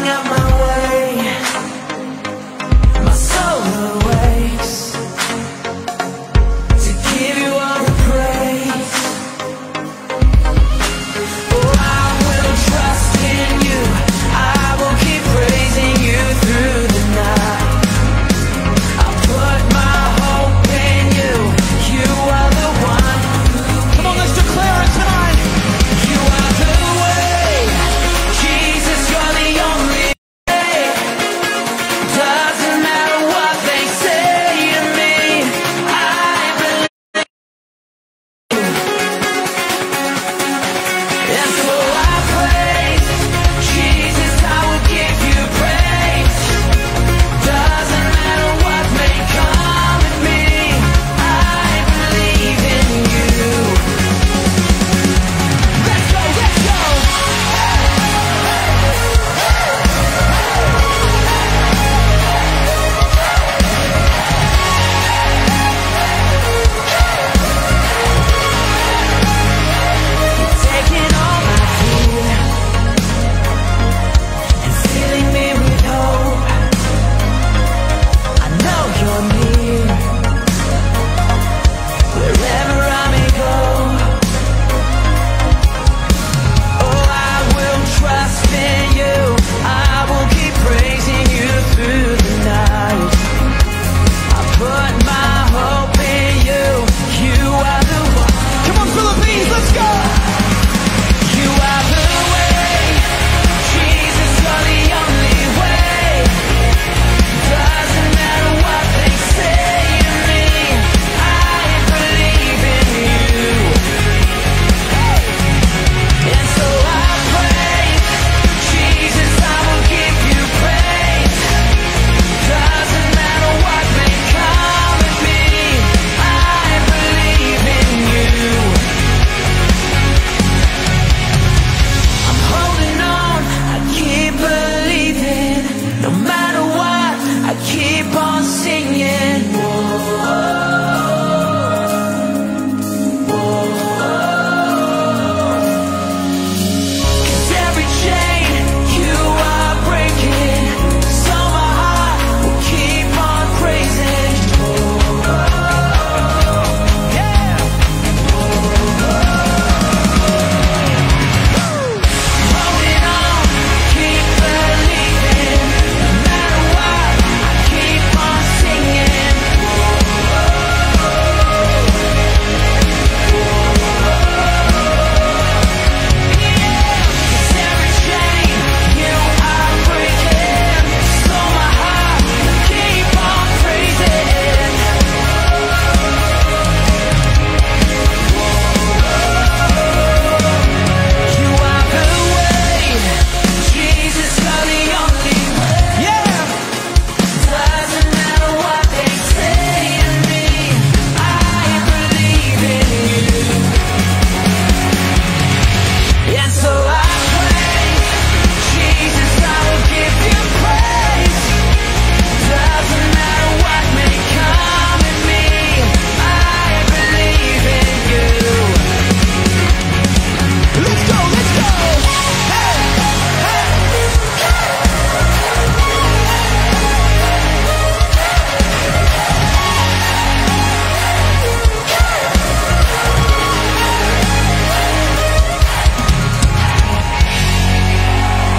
out my way, my soul awakes to give you all the praise. Oh, I will trust in you, I will keep praising you through the night. I'll put my hope in you, you are the one. Come on, let's declare it tonight. You are the way, Jesus, you're the only way. Doesn't matter what they say to me, I believe. And so I praise Jesus, I will give you praise. Doesn't matter what may come at me, I believe in you. Let's go, let's go. Taking all my fear and filling me with hope. I know you're near wherever I may go. Oh, I will trust in you, I will keep praising you through the night. I put my hope in you, you are the one. Come on, Philippines, let's go. You are the way, Jesus, you're the only way. Doesn't matter what they say to me, I believe in you. And so I praise Jesus, I will give you praise. Doesn't matter what may come at me, I believe in you. I'm holding on, I keep believing. No matter what, I keep on singing. Cause every chain you are breaking, so my heart will keep on praising. Yeah. Holding on, keep believing. No matter what, I keep on singing. Cause every chain you are breaking, so my heart will keep on praising. You are the way, Jesus, you're the only way. Yeah. Doesn't matter what they say to me, I believe in you. And so I praise Jesus, I will give you praise. Doesn't matter what may come at me, I believe in you. Let's go, let's go. Hey,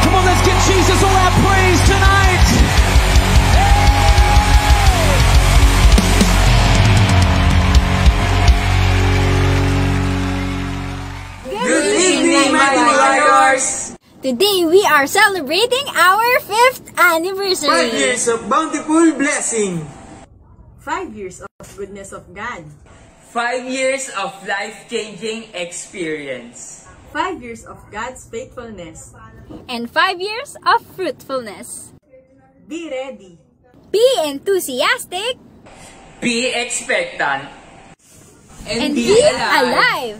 come on, let's get Jesus all our praise tonight. Good evening, Mighty Warriors! Today we are celebrating our 5th anniversary. 5 years of bountiful blessing. 5 years of goodness of God. 5 years of life-changing experience. 5 years of God's faithfulness. And 5 years of fruitfulness. Be ready. Be enthusiastic Be expectant. and be alive.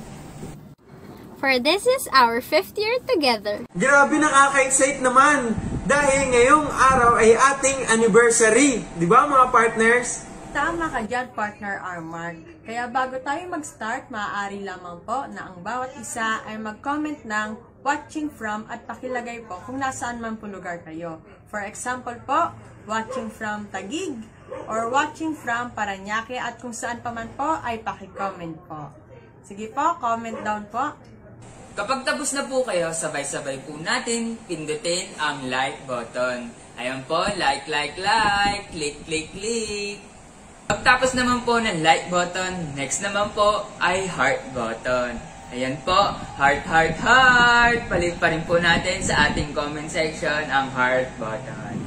For this is our 5th year together. Grabe, nakaka-excite naman dahil ngayong araw ay ating anniversary. Di ba mga partners? Tama ka dyan, partner Armand. Kaya bago tayo mag-start, maaari lamang po na ang bawat isa ay mag-comment ng watching from at pakilagay po kung nasaan man po lugar kayo. For example po, watching from Taguig or watching from Parañaque at kung saan pa man po ay paki-comment po. Sige po, comment down po. Kapag tapos na po kayo, sabay-sabay po natin pindutin ang like button. Ayan po, like, click, click, click. Pagtapos naman po ng like button, next naman po ay heart button. Ayan po, heart. Palit pa rin po natin sa ating comment section ang heart button.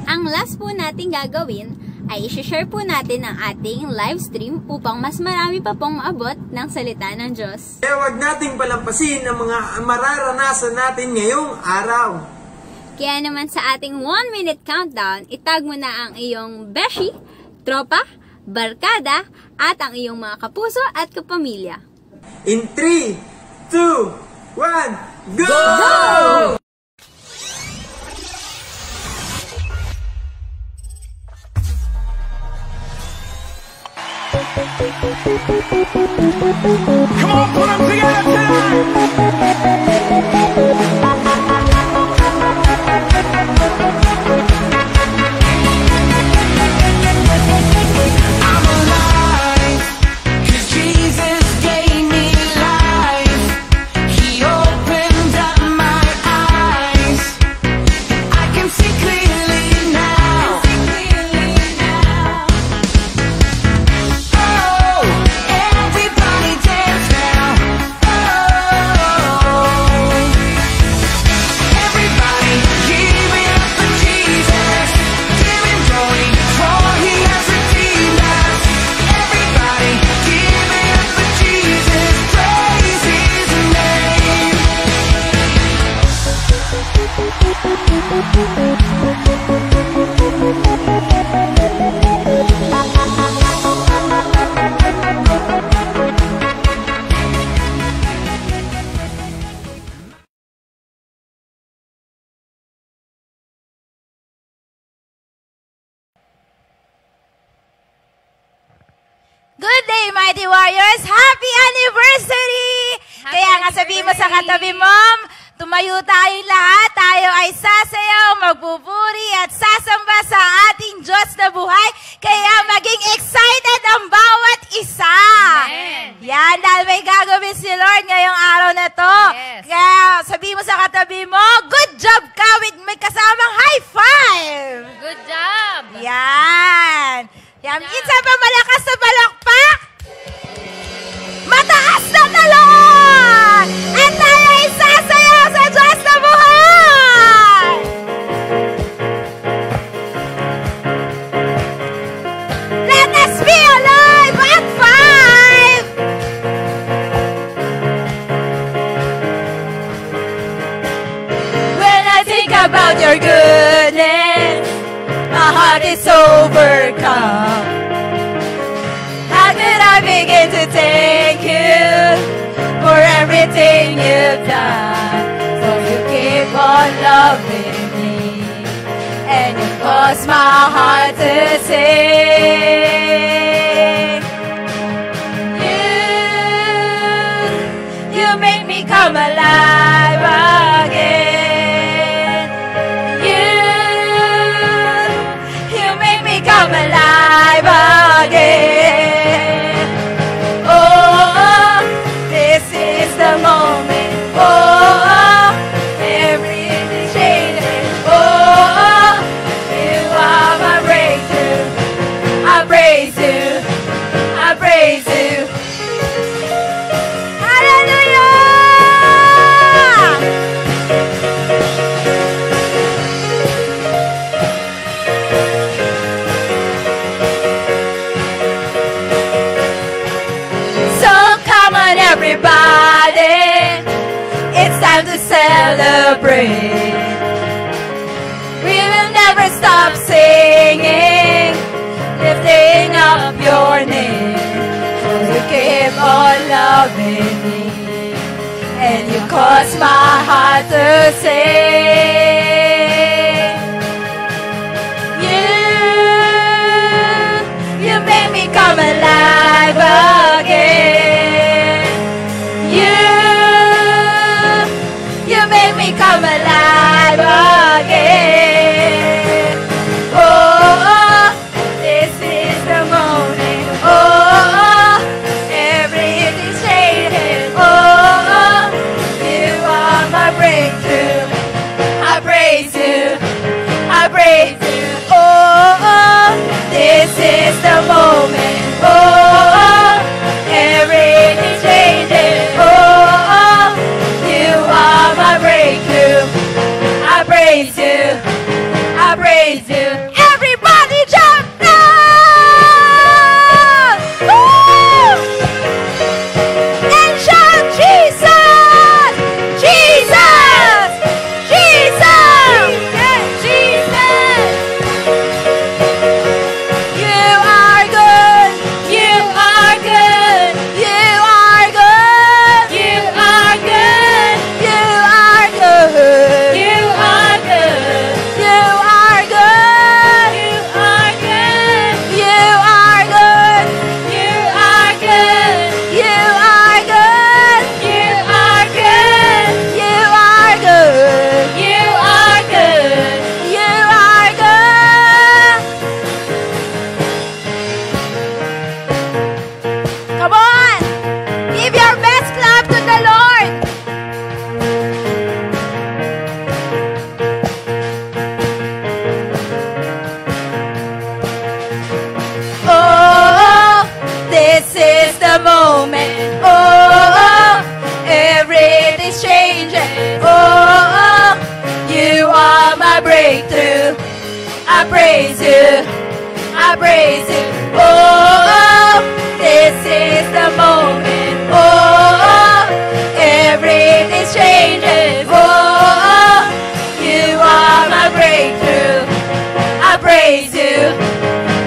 Ang last po natin gagawin ay i-share po natin ang ating live stream upang mas marami pa pong maabot ng salita ng Diyos. Kaya huwag nating palampasin ang mga mararanasan natin ngayong araw. Kaya naman sa ating 1-minute countdown, itag mo na ang iyong beshi, tropa, barkada, at ang iyong mga kapuso at kapamilya. In 3, 2, 1, go! Come on, put them together I'm alive, 'cause Jesus gave me life. He opened up my eyes. I can see clearly now. Oh, everybody dance now. Oh, everybody give it up for Jesus. Give him glory for he has redeemed us. Everybody give it up for Jesus. Praise his name. Good day, Mighty Warriors! Happy anniversary! Kaya nga sabihin mo sa katabi mo, tumayo tayong lahat, tayo ay sasayaw, magbuburi at sasamba sa ating Diyos na buhay. Kaya maging excited ang bawat isa. Amen. Yan, dahil may gagawin si Lord ngayong araw na to. Yes. Kaya sabihin mo sa katabi mo, good job ka with may kasamang high five! Good job! Yan! Yan, minsan pa malakas na palakpak! Mataas na talon! At tayo ay sasayaw sa Diyos na buhay! Let us be alive at 5! When I think about your goodness, my heart is overcome. How could I begin to thank you for everything you've done? So you keep on loving me, and you cause my heart to sing. You make me come alive again. You make me come alive again. Oh, this is the moment. Oh, everything's changing. Oh, you are my breakthrough. I praise you. I praise you. Hallelujah! So come on everybody, it's time to celebrate. We will never stop singing, lifting up your name. So you keep on loving me, and you cause my heart to sing. You make me come alive again. You praise you. I praise you. Oh, this is the moment. Oh, everything changes. Oh, you are my breakthrough. I praise you. I praise you. Everybody jump down! Woo! And shout Jesus! Jesus! Jesus! And Jesus! You are good! You are good! You are good! You are good! You are good! You are good! You are good! You are good! You are good! You are good! You are good! You are good! You are good! You are good! You are good! Come on! Give your best clap to the Lord! Oh, this is the moment. Oh, everything's changing. Oh, you are my breakthrough. I praise you. I praise you. Oh, this is the moment. Oh, everything's changing. Oh, you are my breakthrough. I praise you.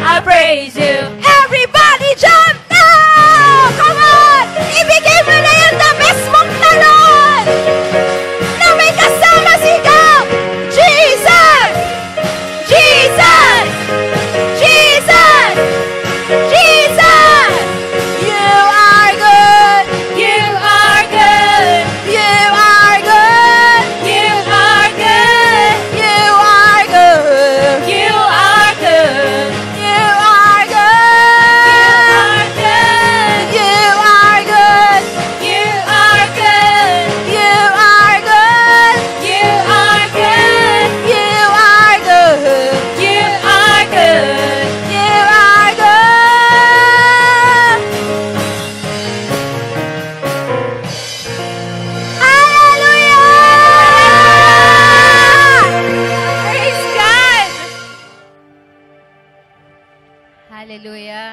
I praise you. Everybody jump now! Come on! Ibigay mo na yung the best mong talon! Na may kasama sigaw! Jesus! Jesus! Jesus! Jesus! You are good! You are good! You are good! You are good! You are good! You are good! You are good! You are good! You are good! You are good! You are good! You are good! You are good! You are good! Hallelujah! Praise God! Hallelujah.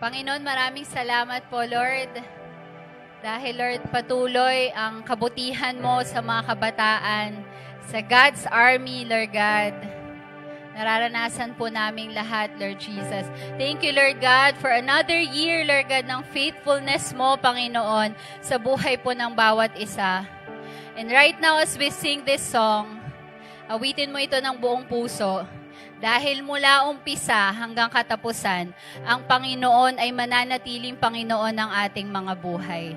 Panginoon, maraming salamat po, Lord. Dahil, Lord, patuloy ang kabutihan mo sa mga kabataan, sa God's Army, Lord God. Nararanasan po namin lahat, Lord Jesus. Thank you, Lord God, for another year, Lord God, ng faithfulness mo, Panginoon, sa buhay po ng bawat isa. And right now, as we sing this song, awitin mo ito ng buong puso. Dahil mula umpisa hanggang katapusan, ang Panginoon ay mananatiling Panginoon ng ating mga buhay.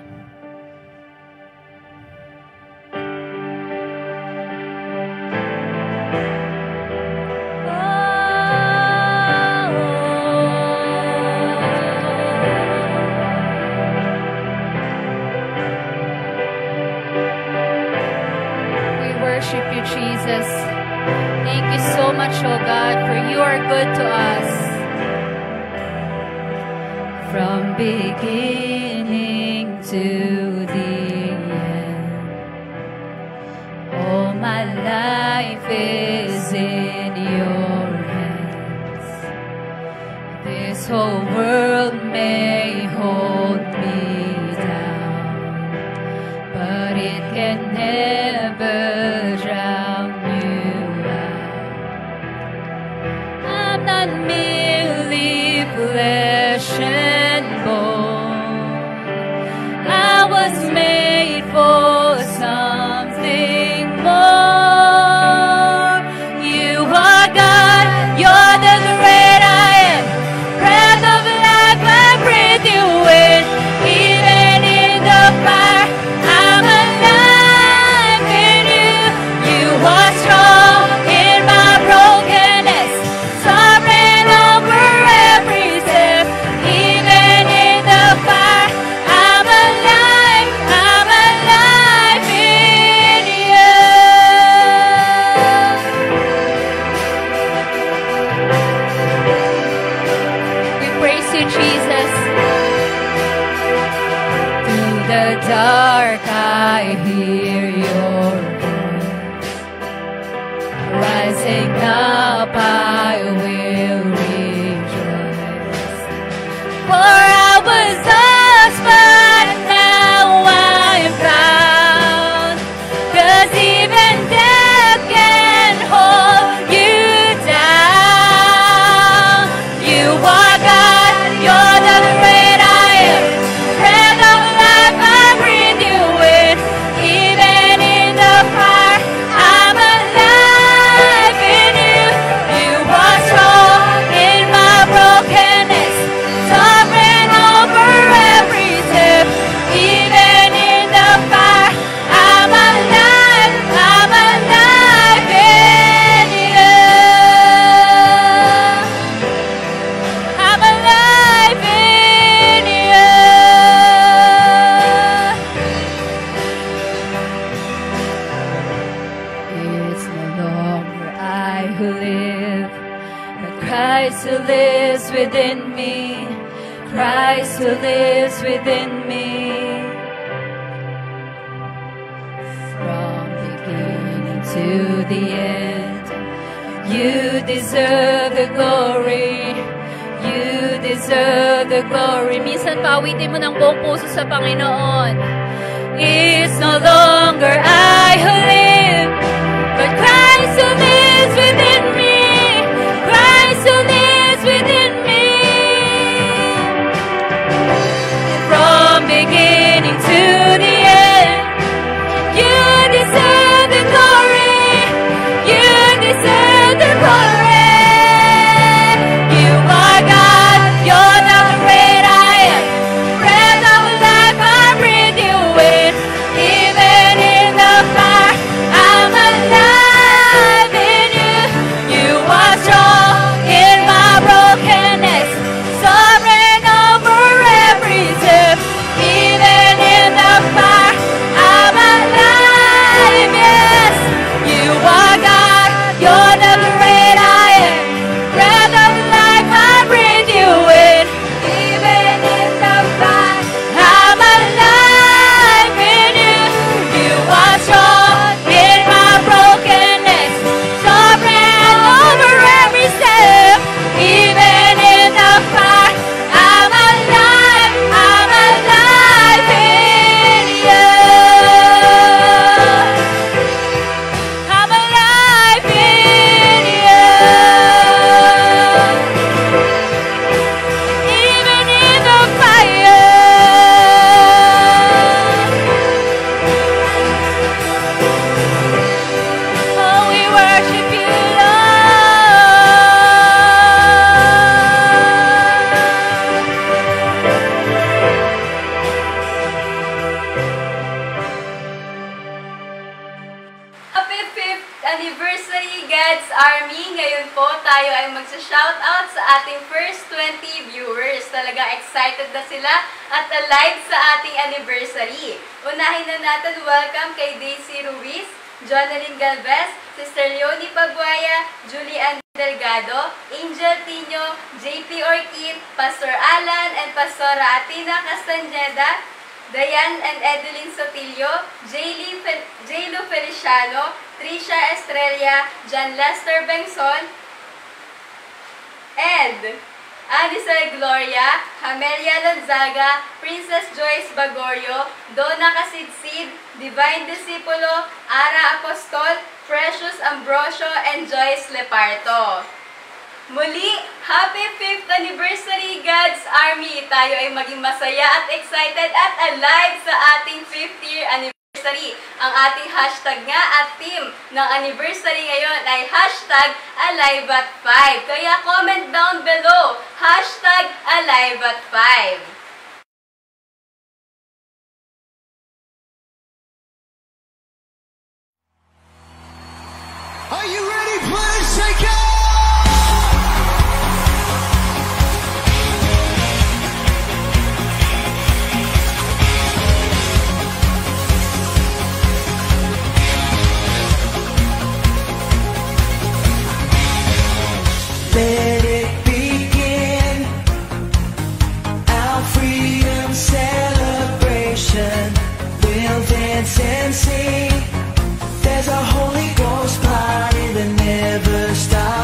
We worship you, Jesus. Thank you so much, oh God, for you are good to us. From beginning to the end, all my life is in your hands. This whole world may hold me down, but it can never drown you out. I'm not merely flesh and bone. I was made for something more. You are God, you're the great I am, breath of Christ who lives within me. Christ who lives within me. From beginning to the end, you deserve the glory. You deserve the glory. Minsan pawitin mo ng buong puso sa Panginoon. It's no longer I who live, but Christ who lives within me. Christ who lives within me. From beginning to the end, you deserve the glory. You deserve the glory. You are God. You're the great I am. Breath of life, I breathe you in. Even in the fire, I'm alive in you. You are strong in my brokenness, sovereign over every step. Even in the fire, I'm alive, yes. You are God, you're the great I am. Breath of life, I breathe you in. Even in the fire, I'm alive in you. You are strong in my brokenness, sovereign over every step. Even in the fire, I'm alive in you. I'm alive in you. Even in the fire. Oh, we worship you, Happy 5th anniversary, God's Army! Ngayon po, tayo ay magsa-shoutout sa ating first 20 viewers. Talaga excited na sila at alive sa ating anniversary. Unahin na natin, welcome kay Daisy Ruiz, Jonalyn Galvez, Sister Leonie Paguaya, Julian Delgado, Angel Tino, JP Orchid, Pastor Alan, and Pastora Atina Castañeda, Dayan and Edeline Sotilio, J.Lu Feliciano, Trisha Estrella, John Lester Bengson, and Anisel Gloria, Hamelia Lonzaga, Princess Joyce Bagorio, Donna Casidsid, Divine Discipulo, Ara Apostol, Precious Ambrosio, and Joyce Leparto. Muli, happy 5th anniversary, God's Army! Tayo ay maging masaya at excited at alive sa ating 5th year anniversary. Ang ating hashtag nga at theme ng anniversary ngayon ay hashtag Alive at 5. Kaya comment down below, hashtag Alive at 5. Are you ready, please? Shake it! Let it begin. Our freedom celebration. We'll dance and sing. There's a Holy Ghost party that never stops.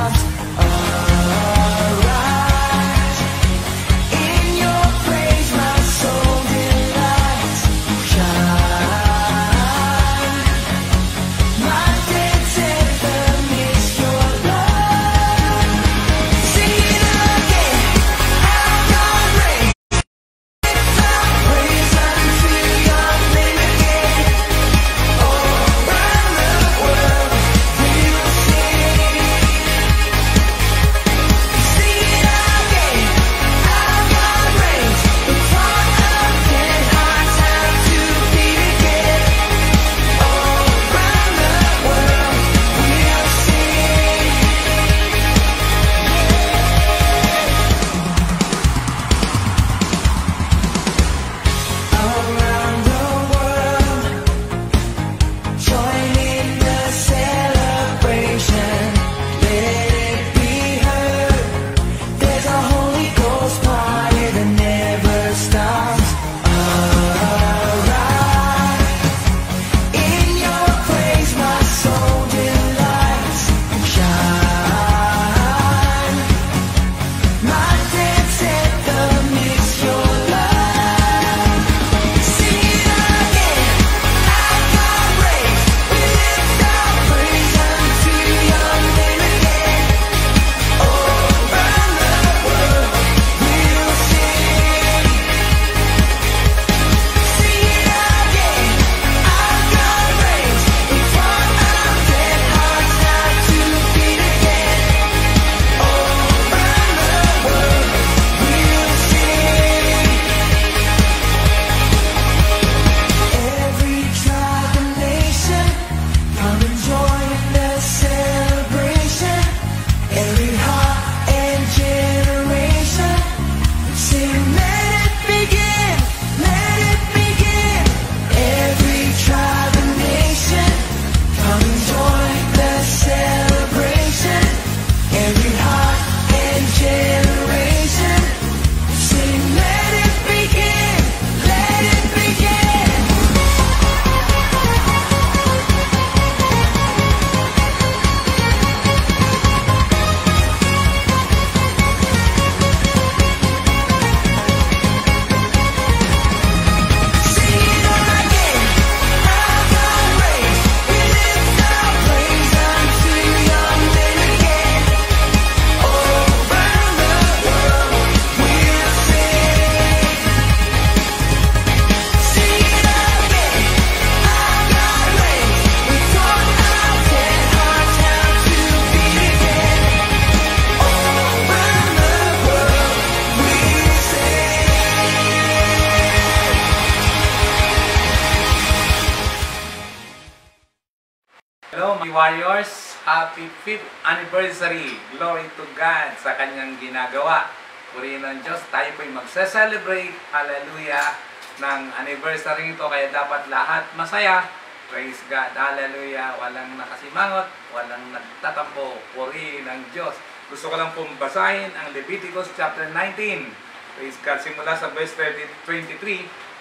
Hello mga warriors, happy 5th anniversary. Glory to God sa kanyang ginagawa. Purihin ng Diyos, tayo po'y magse-celebrate, hallelujah, ng anniversary ito. Kaya dapat lahat masaya. Praise God, hallelujah. Walang nakasimangot, walang nagtatampo. Purihin ng Diyos. Gusto ko lang pong basahin ang Leviticus chapter 19. Praise God, simula sa verse 23.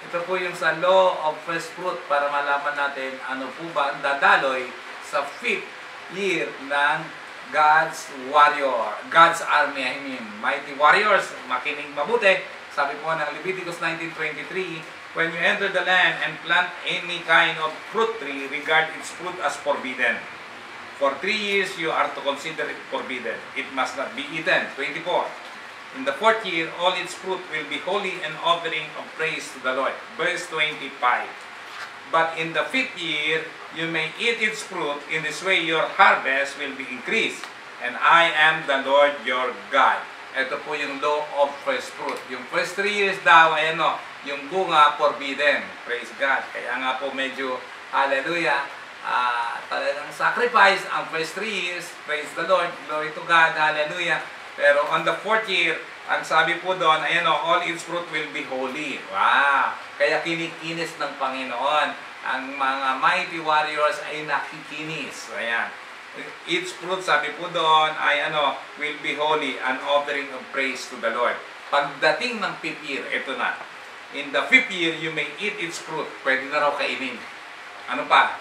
Ito po yung sa law of first fruit para malaman natin ano po ba ang dadaloy sa 5th year ng God's warrior, God's army, I mean, mighty warriors. Makinig mabuti. Sabi po ng Leviticus 19:23, when you enter the land and plant any kind of fruit tree, regard its fruit as forbidden. For 3 years you are to consider it forbidden. It must not be eaten. 24. In the 4th year, all its fruit will be holy, and offering of praise to the Lord. Verse 25. But in the 5th year, you may eat its fruit. In this way, your harvest will be increased. And I am the Lord your God. Ito po yung law of first fruit. Yung first 3 years daw, ay ano, yung bunga forbidden. Praise God. Kaya nga po medyo, hallelujah, talagang sacrifice ang first 3 years. Praise the Lord. Glory to God. Hallelujah. Pero on the 4th year, ang sabi po doon, ayan o, all its fruit will be holy. Wow! Kaya kinikinis ng Panginoon. Ang mga mighty warriors ay nakikinis. Ayan. Its fruit, sabi po doon, ay ano, will be holy, an offering of praise to the Lord. Pagdating ng 5th year, ito na. In the 5th year, you may eat its fruit. Pwede na raw kainin. Ano pa?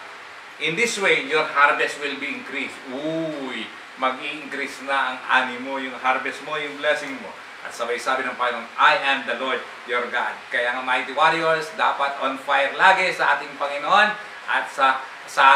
In this way, your harvest will be increased. Uy! Mag-i-increase na ang ani mo, yung harvest mo, yung blessing mo. At sabay sabi ng Panginoon, I am the Lord your God. Kaya nga mighty warriors, dapat on fire lagi sa ating Panginoon at sa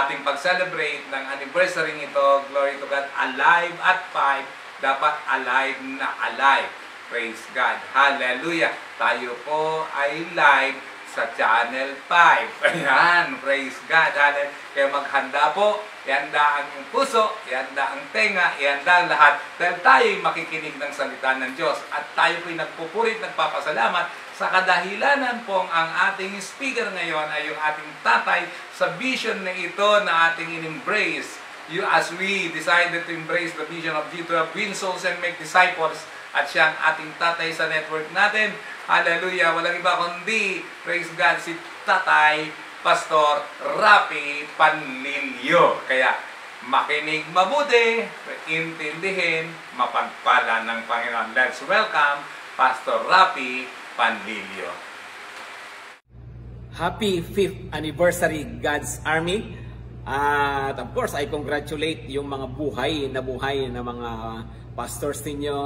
ating pag-celebrate ng anniversary nito. Glory to God, alive at 5, dapat alive na alive. Praise God. Hallelujah. Tayo po ay live sa Channel 5. Ayan, praise God. Hallelujah. Kaya maghanda po. Ihanda ang iyong puso, ihanda ang tenga, ihanda ang lahat. Dahil tayo'y makikinig ng salita ng Diyos. At tayo po'y nagpupurit, nagpapasalamat sa kadahilanan pong ang ating speaker ngayon ay yung ating tatay sa vision na ito na ating in-embrace. As we decided to embrace the vision of G12, win souls and make disciples, at siya ang ating tatay sa network natin. Hallelujah! Walang iba kundi, praise God, si Tatay Pastor Rapi Panlilio. Kaya makinig mabuti, intindihin, mapagpala ng Panginoon. Let's welcome Pastor Rapi Panlilio. Happy 5th anniversary God's Army. At of course, I congratulate yung mga buhay na mga pastors ninyo,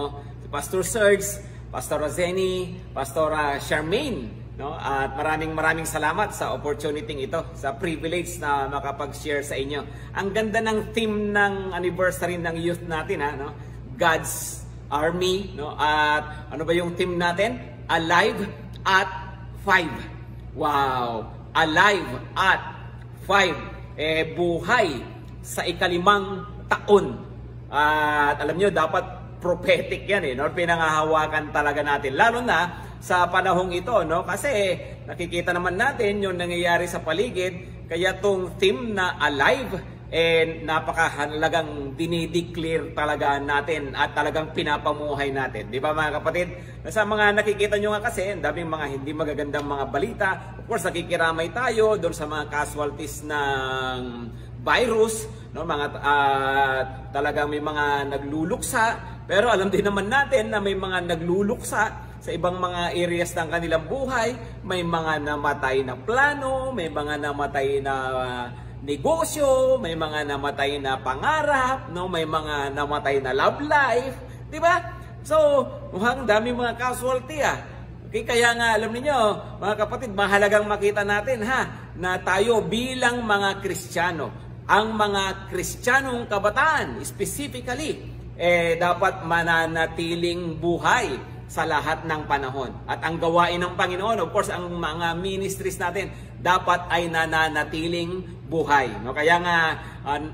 Pastor Serge, Pastor Roseni, Pastor Charmaine. No? At maraming salamat sa opportunity ito, sa privilege na makapag-share sa inyo. Ang ganda ng theme ng anniversary ng youth natin, ha? No? God's Army. No? At ano ba yung theme natin? Alive at 5. Wow! Alive at 5. Buhay sa ikalimang taon. At alam nyo, dapat prophetic yan. No? Pinangahawakan talaga natin. Lalo na sa panahong ito, no? Kasi nakikita naman natin yung nangyayari sa paligid, kaya tong theme na alive, napakahalagang dinideclare talaga natin at talagang pinapamuhay natin. Di ba mga kapatid? Sa mga nakikita nyo nga kasi, ang daming mga hindi magagandang mga balita. Of course, nakikiramay tayo doon sa mga casualties ng virus, no? Talagang may mga nagluluksa, pero alam din naman natin na may mga nagluluksa sa ibang mga areas ng kanilang buhay. May mga namatay na plano, may mga namatay na negosyo, may mga namatay na pangarap, no? May mga namatay na love life, di ba? So, mukhang dami mga casualty, Okay, kaya nga alam niyo, mga kapatid, mahalagang makita natin na tayo bilang mga Kristiyano, ang mga Kristiyanong kabataan specifically, dapat mananatiling buhay sa lahat ng panahon. At ang gawain ng Panginoon, of course, ang mga ministries natin, dapat ay nananatiling buhay. No? Kaya nga,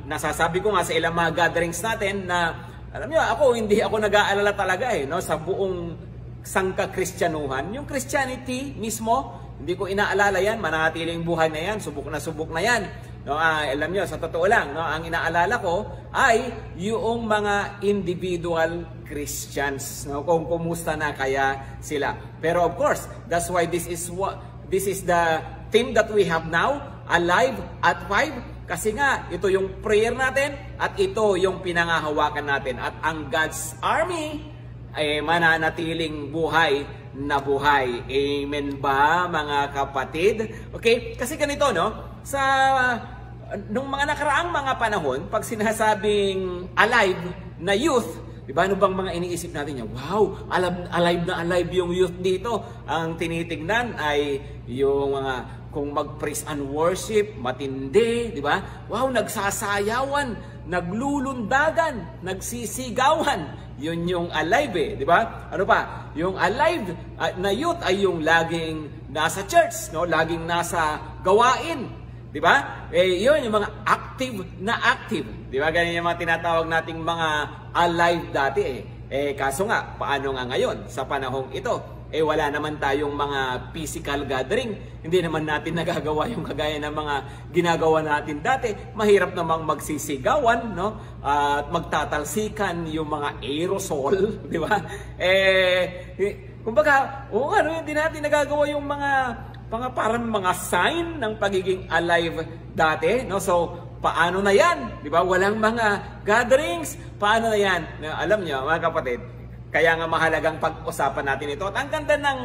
nasasabi ko nga sa ilang mga gatherings natin na, alam niyo, hindi ako nag-aalala talaga no? Sa buong sangka-Kristyanuhan. Yung Christianity mismo, hindi ko inaalala yan, mananatiling buhay na yan, subok na yan. No, alam nyo, sa totoo lang, no, ang inaalala ko ay yung mga individual Christians, no, kung kumusta na kaya sila. Pero of course, that's why this is the theme that we have now, Alive at 5. Kasi nga, ito yung prayer natin at ito yung pinangahawakan natin. At ang God's Army ay mananatiling buhay na buhay. Amen ba, mga kapatid? Okay? Kasi ganito, no? Nung mga nakaraang mga panahon, pag sinasabing alive na youth, di ba, ano bang mga iniisip natin niya? Wow, alive na alive yung youth dito. Ang tinitignan ay yung mga kung mag-praise and worship, matindi, di ba? Wow, nagsasayawan, naglulundagan, nagsisigawan. Yun yung alive, di ba? Ano pa? Yung alive na youth ay yung laging nasa church, no? Laging nasa gawain, di ba? Yun yung mga active na active. Di ba? Ganyan yung mga tinatawag nating mga alive dati kaso nga, paano nga ngayon sa panahong ito? Wala naman tayong mga physical gathering. Hindi naman natin nagagawa yung kagaya ng mga ginagawa natin dati. Mahirap namang magsisigawan, no? At magtatalsikan yung mga aerosol, di ba? Kumbaga, hindi natin nagagawa yung mga parang mga sign ng pagiging alive dati, no? So, paano na yan? Di ba? Walang mga gatherings. Paano na yan? Alam niyo, mga kapatid, kaya nga mahalagang pag-usapan natin ito. At ang ganda ng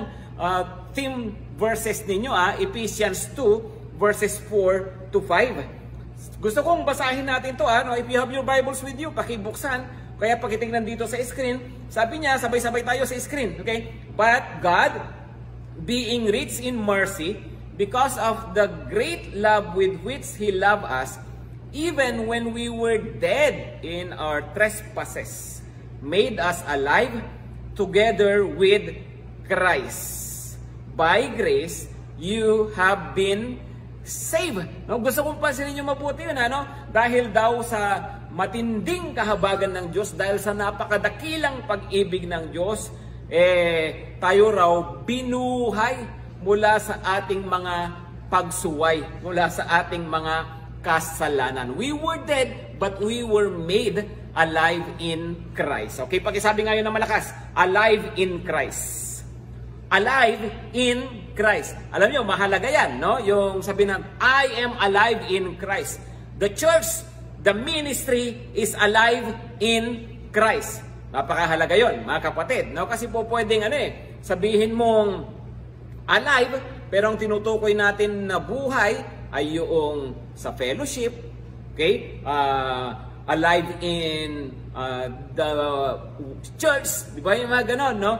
theme verses ninyo, Ephesians 2, verses 4 to 5. Gusto kong basahin natin ito. No? If you have your Bibles with you, pakibuksan. Kaya pakitingnan dito sa screen. Sabi niya, sabay-sabay tayo sa screen. Okay? But God, being rich in mercy, because of the great love with which He loved us, even when we were dead in our trespasses, made us alive together with Christ. By grace, you have been saved. No, gusto kong pansinin nyo mabuti yun, ano? Dahil daw sa matinding kahabagan ng Diyos, dahil sa napakadakilang pag-ibig ng Diyos, tayo raw binuhay mula sa ating mga pagsuway, mula sa ating mga kasalanan. We were dead, but we were made alive in Christ. Okay, pakisabi ngayon na malakas, alive in Christ. Alive in Christ. Alam niyo, mahalaga yan, no? Yung sabi ng, I am alive in Christ. The church, the ministry is alive in Christ. Napakahalaga yon, mga kapatid, no? Kasi po pwedeng sabihin mong alive, pero ang tinutukoy natin na buhay ay yung sa fellowship, okay? Alive in the church, di ba yung mga ganon, no?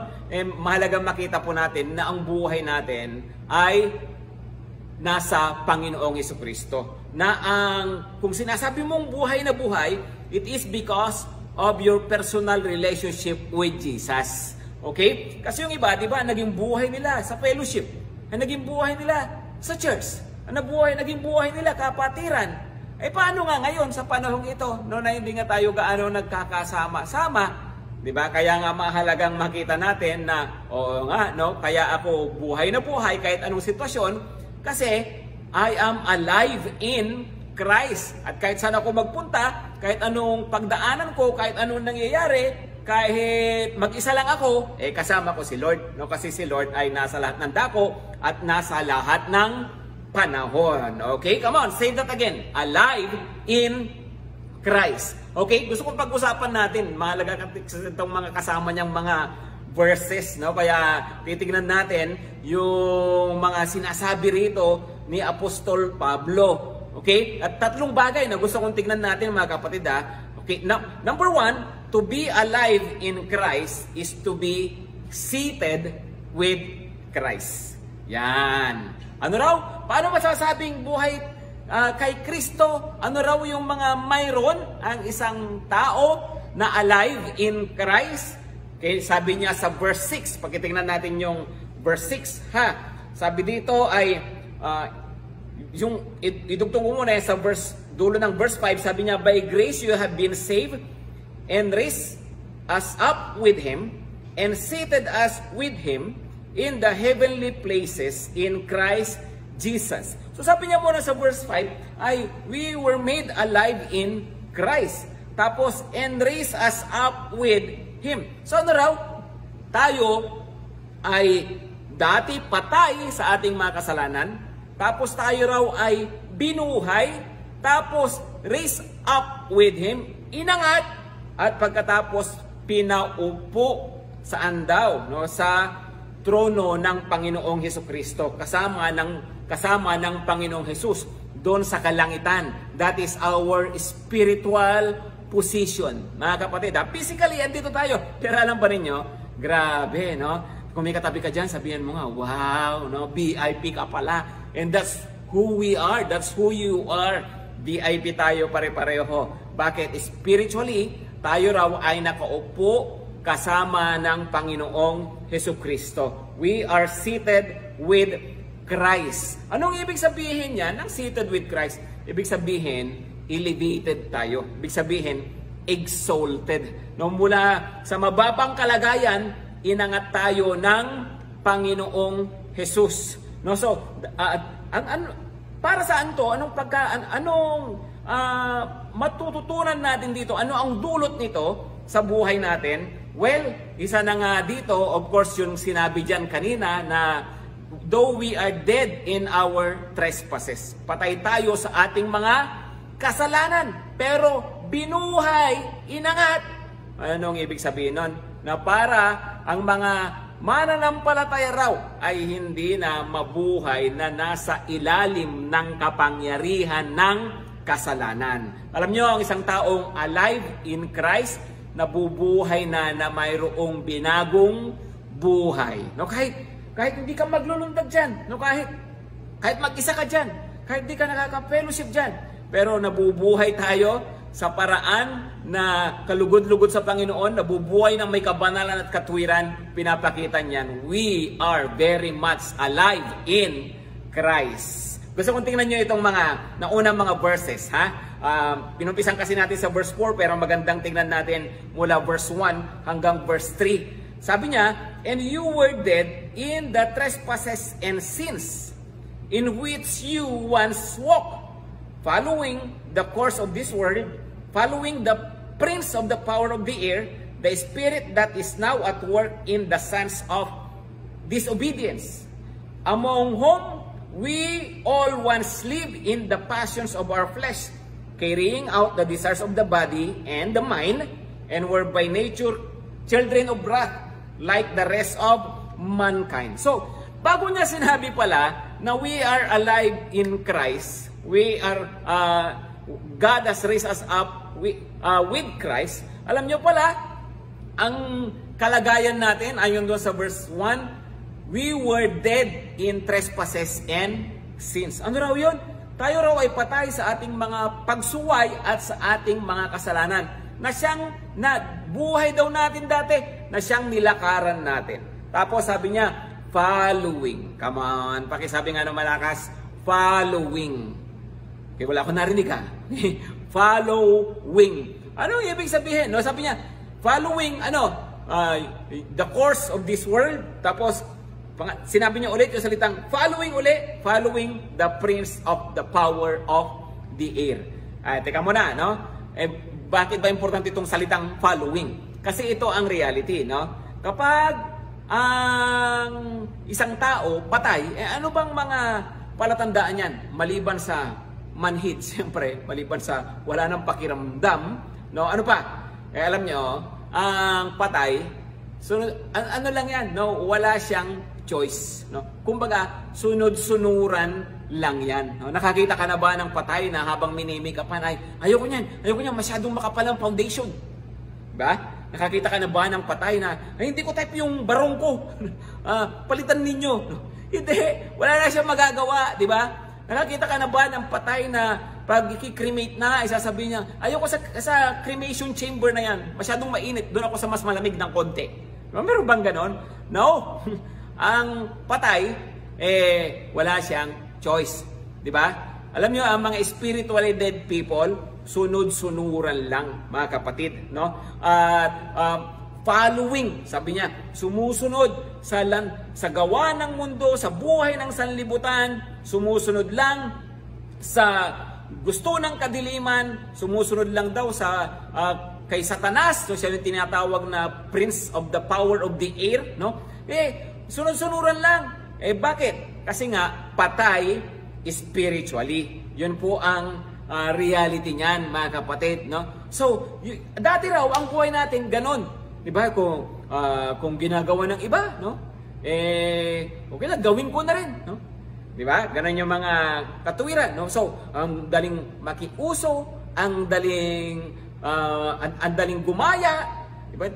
Mahalagang makita po natin na ang buhay natin ay nasa Panginoong Jesucristo. Na kung sinasabi mong buhay na buhay, it is because of your personal relationship with Jesus. Okay? Kasi yung iba, di ba, naging buhay nila sa fellowship, naging buhay nila sa church, naging buhay nila kapatiran. Paano nga ngayon sa panahong ito, no, na hindi nga tayo gaano nagkakasama-sama, di ba? Kaya nga mahalagang makita natin na, oo nga, no, kaya ako buhay na buhay kahit anong sitwasyon, kasi I am alive in Christ. At kahit saan ako magpunta, kahit anong pagdaanan ko, kahit anong nangyayari, kahit mag-isa lang ako, kasama ko si Lord, no? Kasi si Lord ay nasa lahat ng dako at nasa lahat ng panahon. Okay? Come on, say that again. Alive in Christ. Okay? Gusto kong pag-usapan natin, mahalaga itong mga kasama niyang mga verses, no? Kaya titignan natin yung mga sinasabi rito ni Apostol Pablo. Okay? At tatlong bagay na gusto kong tignan natin, mga kapatid, Okay? Number one, to be alive in Christ is to be seated with Christ. Yan. Ano raw? Paano masasabing buhay kay Kristo? Ano raw yung mga mayroon ang isang tao na alive in Christ? Okay, sabi niya sa verse 6. Pagkitingnan natin yung verse 6, ha? Sabi dito ay idugtong ko muna sa dulo ng verse 5. Sabi niya, by grace you have been saved and raised us up with Him and seated us with Him in the heavenly places in Christ Jesus. So sabi niya muna sa verse 5 ay we were made alive in Christ. Tapos and raised us up with Him. So ano raw? Tayo ay dati patay sa ating mga kasalanan. Tapos tayo raw ay binuhay. Tapos raised up with Him. Inangat. At pagkatapos pinaupo saan daw? No? Sa trono ng Panginoong Hesukristo. Kasama ng Panginoong Jesus doon sa kalangitan. That is our spiritual position. Mga kapatid, physically, andito tayo. Pero alam ba ninyo, grabe, no? Kung may katabi ka dyan, sabihin mo nga, wow, no? VIP ka pala. And that's who we are. That's who you are. VIP tayo pare-pareho. Bakit? Spiritually, tayo raw ay nakaupo kasama ng Panginoong Hesukristo. We are seated with Christ. Anong ibig sabihin yan? Ang seated with Christ, ibig sabihin, elevated tayo. Ibig sabihin, exalted. No, mula sa mababang kalagayan, inangat tayo ng Panginoong Jesus. No, so, para saan to? Anong matututunan natin dito? Ano ang dulot nito sa buhay natin? Well, isa na nga dito, of course, yung sinabi dyan kanina na though we are dead in our trespasses, patay tayo sa ating mga kasalanan, pero binuhay, inangat. Anong ibig sabihin nun? Na para ang mga mananampalataya raw ay hindi na mabuhay na nasa ilalim ng kapangyarihan ng kasalanan. Alam nyo, ang isang taong alive in Christ, nabubuhay na mayroong binagong buhay. No, kahit hindi ka maglulundag dyan, no, kahit mag-isa ka dyan, kahit hindi ka nakaka-fellowship dyan, pero nabubuhay tayo sa paraan na kalugod-lugod sa Panginoon, nabubuhay ng may kabanalan at katwiran, pinapakita niyan, we are very much alive in Christ. Gusto kong tingnan nyo itong mga naunang mga verses, ha? Pinumpisan kasi natin sa verse 4, pero magandang tingnan natin mula verse 1 hanggang verse 3. Sabi niya, and you were dead in the trespasses and sins in which you once walked, following the course of this world, following the prince of the power of the air, the spirit that is now at work in the sons of disobedience, among whom we all once lived in the passions of our flesh, carrying out the desires of the body and the mind, and were by nature children of wrath, like the rest of mankind. So, bago niya sinabi pala na we are alive in Christ, we are, God has raised us up with Christ, alam niyo pala, ang kalagayan natin, ayon doon sa verse 1, we were dead in trespasses and sins. Ano raw yun? Tayo raw ay patay sa ating mga pagsuway at sa ating mga kasalanan. Na siyang buhay daw natin dati, na siyang nilakaran natin. Tapos sabi niya, following. Come on, pakisabi nga ng malakas, following. Okay, wala akong narinig ha. Following. Ano ibig sabihin? No, sabi niya, following, the course of this world. Tapos, sinabi niya ulit yung salitang following the prince of the power of the air. Teka muna, no? Bakit ba importante itong salitang following? Kasi ito ang reality, no? Kapag ang isang tao patay, ano bang mga palatandaan yan? Maliban sa manhid, siyempre, maliban sa wala nang pakiramdam, no? Ano pa? Alam nyo, ang patay, ano lang yan, no? Wala siyang choice, no? Kumbaga, sunod-sunuran lang yan. No? Nakakita ka na ba ng patay na habang minimikapan ay, ayoko niyan, masyadong makapal ang foundation. Ba? Nakakita ka na ba ng patay na, ay, hindi ko type yung barong ko. Palitan ninyo. No? Hindi, wala na siyang magagawa, di ba? Nakakita ka na ba ng patay na pag i-cremate na, isasabihin niya, ayoko sa cremation chamber na yan, masyadong mainit, doon ako sa mas malamig ng konti. Meron bang ganon? No. Ang patay, wala siyang choice. Di ba? Alam nyo, ang mga spiritually dead people, sunod-sunuran lang, mga kapatid. No? At following, sabi niya, sumusunod sa gawa ng mundo, sa buhay ng sanlibutan, sumusunod lang sa gusto ng kadiliman, sumusunod lang daw sa kay Satanas, so siya yung tinatawag na prince of the power of the air, no? Sunod-sunuran lang. Bakit? Kasi nga patay spiritually. Yun po ang reality niyan, mga kapatid, no? So, dati raw ang buhay natin ganon. 'Di ba? Kung ginagawa ng iba, no? Okay lang, gawin ko na rin, no? 'Di ba? Ganun yung mga katuwiran, no? So, ang daling makiuso, ang daling gumaya, 'di ba?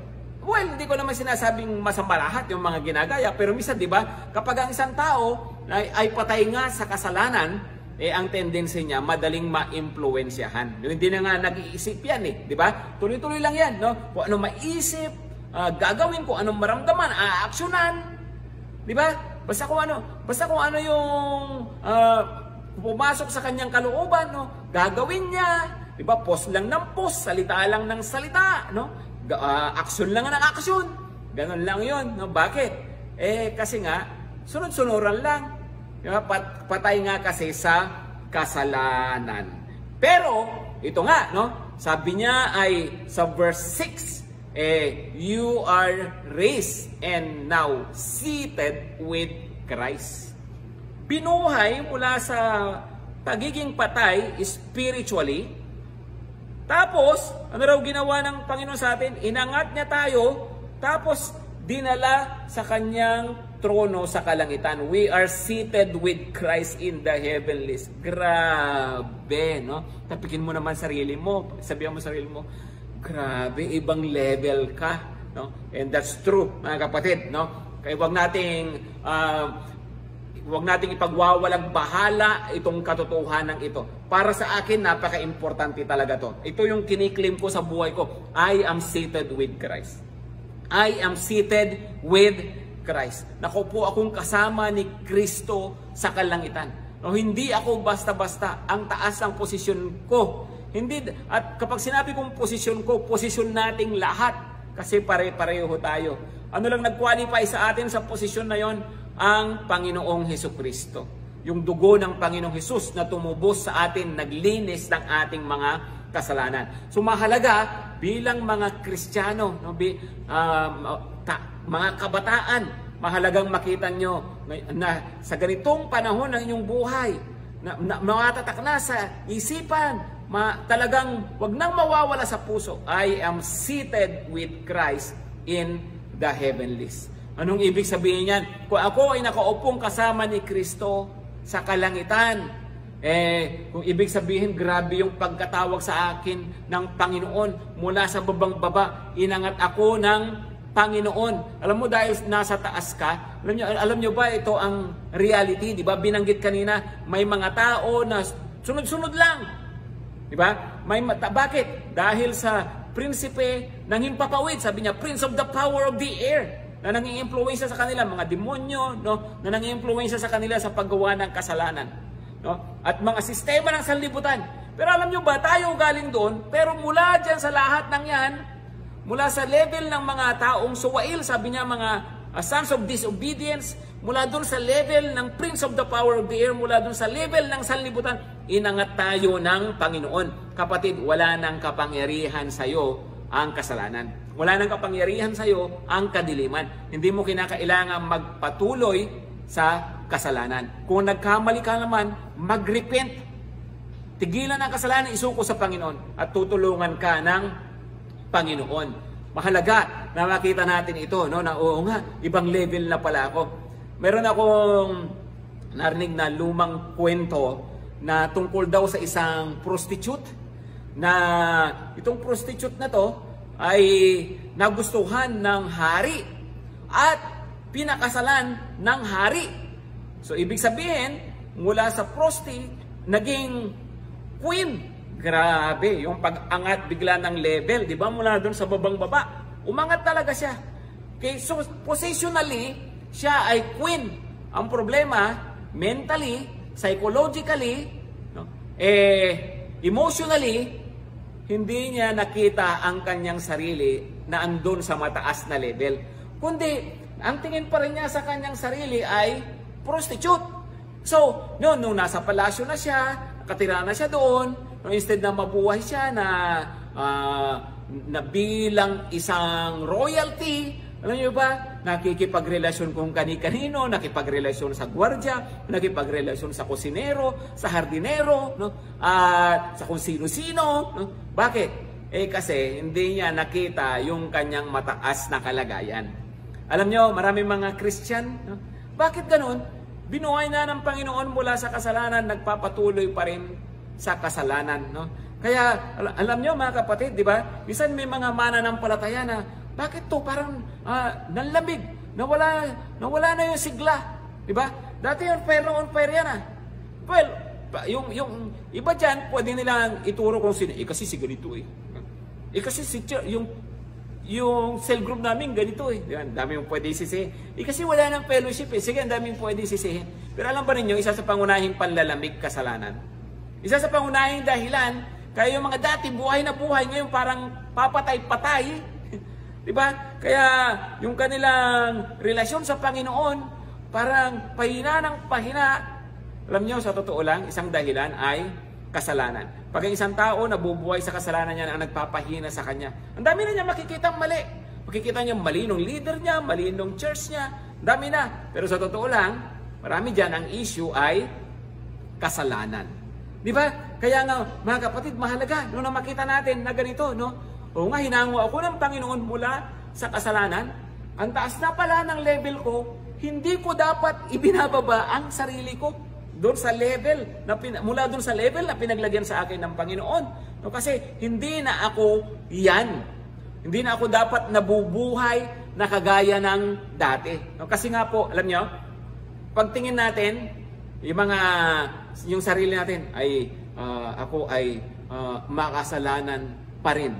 Well, hindi ko naman sinasabing masama lahat yung mga ginagaya, pero minsan, 'di ba, kapag ang isang tao ay patay nga sa kasalanan, ang tendency niya madaling ma-impluwensyahan. Hindi na nga nag-iisip yan, di ba? Tuloy-tuloy lang yan, no? Kung anong maisip, gagawin, kung anong maramdaman, aaksyonan, di ba? Basta kung ano yung pumasok sa kanyang kalooban, no? Gagawin niya, di ba? Post lang ng post, salita lang ng salita, no? Aksyon lang ng aksyon. Ganon lang yun, no? Bakit? Kasi nga, sunod-sunuran lang. Patay nga kasi sa kasalanan. Pero, ito nga, no? Sabi niya ay sa verse 6, you are raised and now seated with Christ. Binuhay mula sa pagiging patay spiritually. Tapos, ano raw ginawa ng Panginoon sa atin? Inangat niya tayo, tapos dinala sa kanyang trono sa kalangitan. We are seated with Christ in the heavenlies. Grabe, no? Tapikin mo naman sarili mo. Sabihan mo sarili mo, grabe, ibang level ka, no? And that's true, mga kapatid, no? Kaya wag nating ipagwawalang bahala itong katotohanan ito. Para sa akin, napaka-importante talaga to. Ito yung kiniklaim ko sa buhay ko. I am seated with Christ. I am seated with Christ. Nakaupo akong kasama ni Kristo sa kalangitan. No, hindi ako basta-basta. Ang taas ng posisyon ko. At kapag sinabi kong posisyon ko, posisyon nating lahat. Kasi pare-pareho tayo. Ano lang nag-qualify sa atin sa posisyon na yon? Ang Panginoong Hesukristo. Yung dugo ng Panginoong Hesus na tumubos sa atin, naglinis ng ating mga kasalanan. So mahalaga bilang mga Kristiyano, no, mga kabataan, mahalagang makita nyo na sa ganitong panahon ng inyong buhay, na matatak na sa isipan, talagang wag nang mawawala sa puso, I am seated with Christ in the heavenlies. Anong ibig sabihin yan? Kung ako ay nakaupong kasama ni Kristo sa kalangitan, kung ibig sabihin, grabe yung pagkatawag sa akin ng Panginoon mula sa babang baba, inangat ako ng Panginoon. Alam mo, dahil nasa taas ka, alam nyo ba ito ang reality, di ba? Binanggit kanina, may mga tao na sunod-sunod lang. Di ba? Bakit? Dahil sa prinsipe ng himpapawid, sabi niya, prince of the power of the air, na nangi-impluwensya sa kanila, mga demonyo, no? Na nangi-impluwensya sa kanila sa paggawa ng kasalanan. No? At mga sistema ng sanlibutan. Pero alam nyo ba, tayo galing doon, pero mula dyan sa lahat ng yan, mula sa level ng mga taong suwail, sabi niya mga sons of disobedience, mula doon sa level ng prince of the power of the air, mula doon sa level ng sanlibutan, inangat tayo ng Panginoon. Kapatid, wala nang kapangyarihan sa iyo ang kasalanan. Wala nang kapangyarihan sa iyo ang kadiliman. Hindi mo kinakailangan magpatuloy sa kasalanan. Kung nagkamali ka naman, mag-repent. Tigilan ang kasalanan, isuko sa Panginoon at tutulungan ka ng Panginoon. Mahalaga na makita natin ito, no? Na oo nga, ibang level na pala ako. Meron akong narinig na lumang kwento na tungkol daw sa isang prostitute, na itong prostitute na to ay nagustuhan ng hari at pinakasalan ng hari. So ibig sabihin, mula sa prostitute, naging queen. Grabe, yung pag-angat bigla ng level, di ba? Mula doon sa babang baba, umangat talaga siya. Okay, so positionally, siya ay queen. Ang problema, mentally, psychologically, no? Emotionally, hindi niya nakita ang kanyang sarili na andun sa mataas na level. Kundi, ang tingin pa rin niya sa kanyang sarili ay prostitute. So, nung nasa palasyo na siya, nakatira na siya doon, instead na mabuhay siya na bilang isang royalty, alam niyo ba, nakikipagrelasyon kung kani-kanino, nakipagrelasyon sa gwardya, nakipagrelasyon sa kusinero, sa hardinero, no? At sa kung sino-sino. No? Bakit? Kasi hindi niya nakita yung kanyang mataas na kalagayan. Alam niyo, maraming mga Christian, no? Bakit ganun? Binuhay na ng Panginoon mula sa kasalanan, nagpapatuloy pa rin sa kasalanan. No? Kaya, alam niyo mga kapatid, di ba? Minsan may mga mananampalataya na, bakit to parang nanlamig, nawala na yung sigla, di ba? Dati yung fair on fair yan Well, yung iba dyan, pwede nilang ituro kung sino. Kasi si ganito kasi si yung cell group namin ganito Ang dami yung pwede sisihin. Kasi wala ng fellowship Sige, ang dami yung pwede sisihin. Pero alam ba ninyo, isa sa pangunahing panlalamig kasalanan. Isa sa pangunahing dahilan, kaya yung mga dati buhay na buhay, ngayon parang papatay-patay. Diba? Kaya yung kanilang relasyon sa Panginoon, parang pahina ng pahina. Alam niyo, sa totoo lang, isang dahilan ay kasalanan. Pag ang isang tao nabubuhay sa kasalanan niya, ang nagpapahina sa kanya, ang dami na niya makikitang mali. Makikita niya mali nung leader niya, mali nung church niya, dami na. Pero sa totoo lang, marami dyan ang issue ay kasalanan. Di ba? Kaya nga, mga kapatid, mahalaga nung makita natin na ganito, no? O nga, hinango ako ng Panginoon mula sa kasalanan. Ang taas na pala ng level ko, hindi ko dapat ibinababa ang sarili ko doon sa level, mula doon sa level na pinaglagyan sa akin ng Panginoon. No, kasi hindi na ako yan. Hindi na ako dapat nabubuhay na kagaya ng dati. No, kasi nga po, alam nyo, pagtingin natin, yung sarili natin ay ako ay makasalanan pa rin.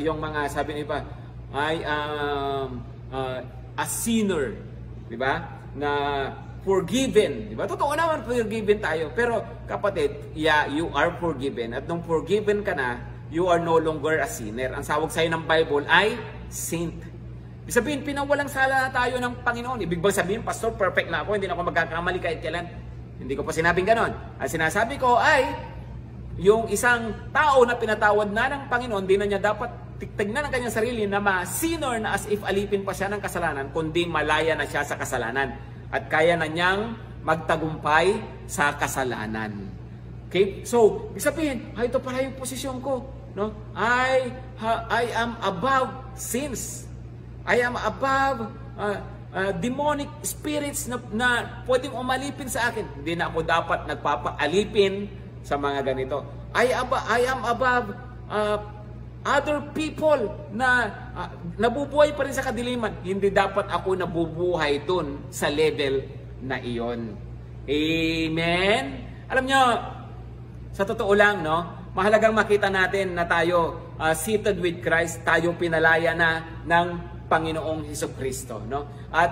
Yung mga sabi ni pa, I am a sinner, di ba? Na forgiven, di ba? Totoo naman forgiven tayo. Pero kapatid, yeah, you are forgiven. At nung forgiven ka na, you are no longer a sinner. Ang sawag sa'yo ng Bible ay saint. Ibig sabihin, pinawalang sala na tayo ng Panginoon. Ibig bang sabihin, Pastor, perfect na ako, hindi na ako magkakamali kahit kailan. Hindi ko pa sinabing ganon. Ang sinasabi ko ay, yung isang tao na pinatawad na ng Panginoon, di na niya dapat tignan ang kanyang sarili na ma-sinner na as if alipin pa siya ng kasalanan, kundi malaya na siya sa kasalanan. At kaya na niyang magtagumpay sa kasalanan. Okay? So, ibig sabihin, ito pala yung posisyon ko. No? I am above sins. I am above demonic spirits na pwedeng umalipin sa akin. Hindi na ako dapat nagpapaalipin sa mga ganito. I am above other people na nabubuhay pa rin sa kadiliman. Hindi dapat ako nabubuhay dun sa level na iyon. Amen? Alam nyo, sa totoo lang, no, mahalagang makita natin na tayo seated with Christ, tayo pinalaya na ng Panginoong Hesukristo, no? At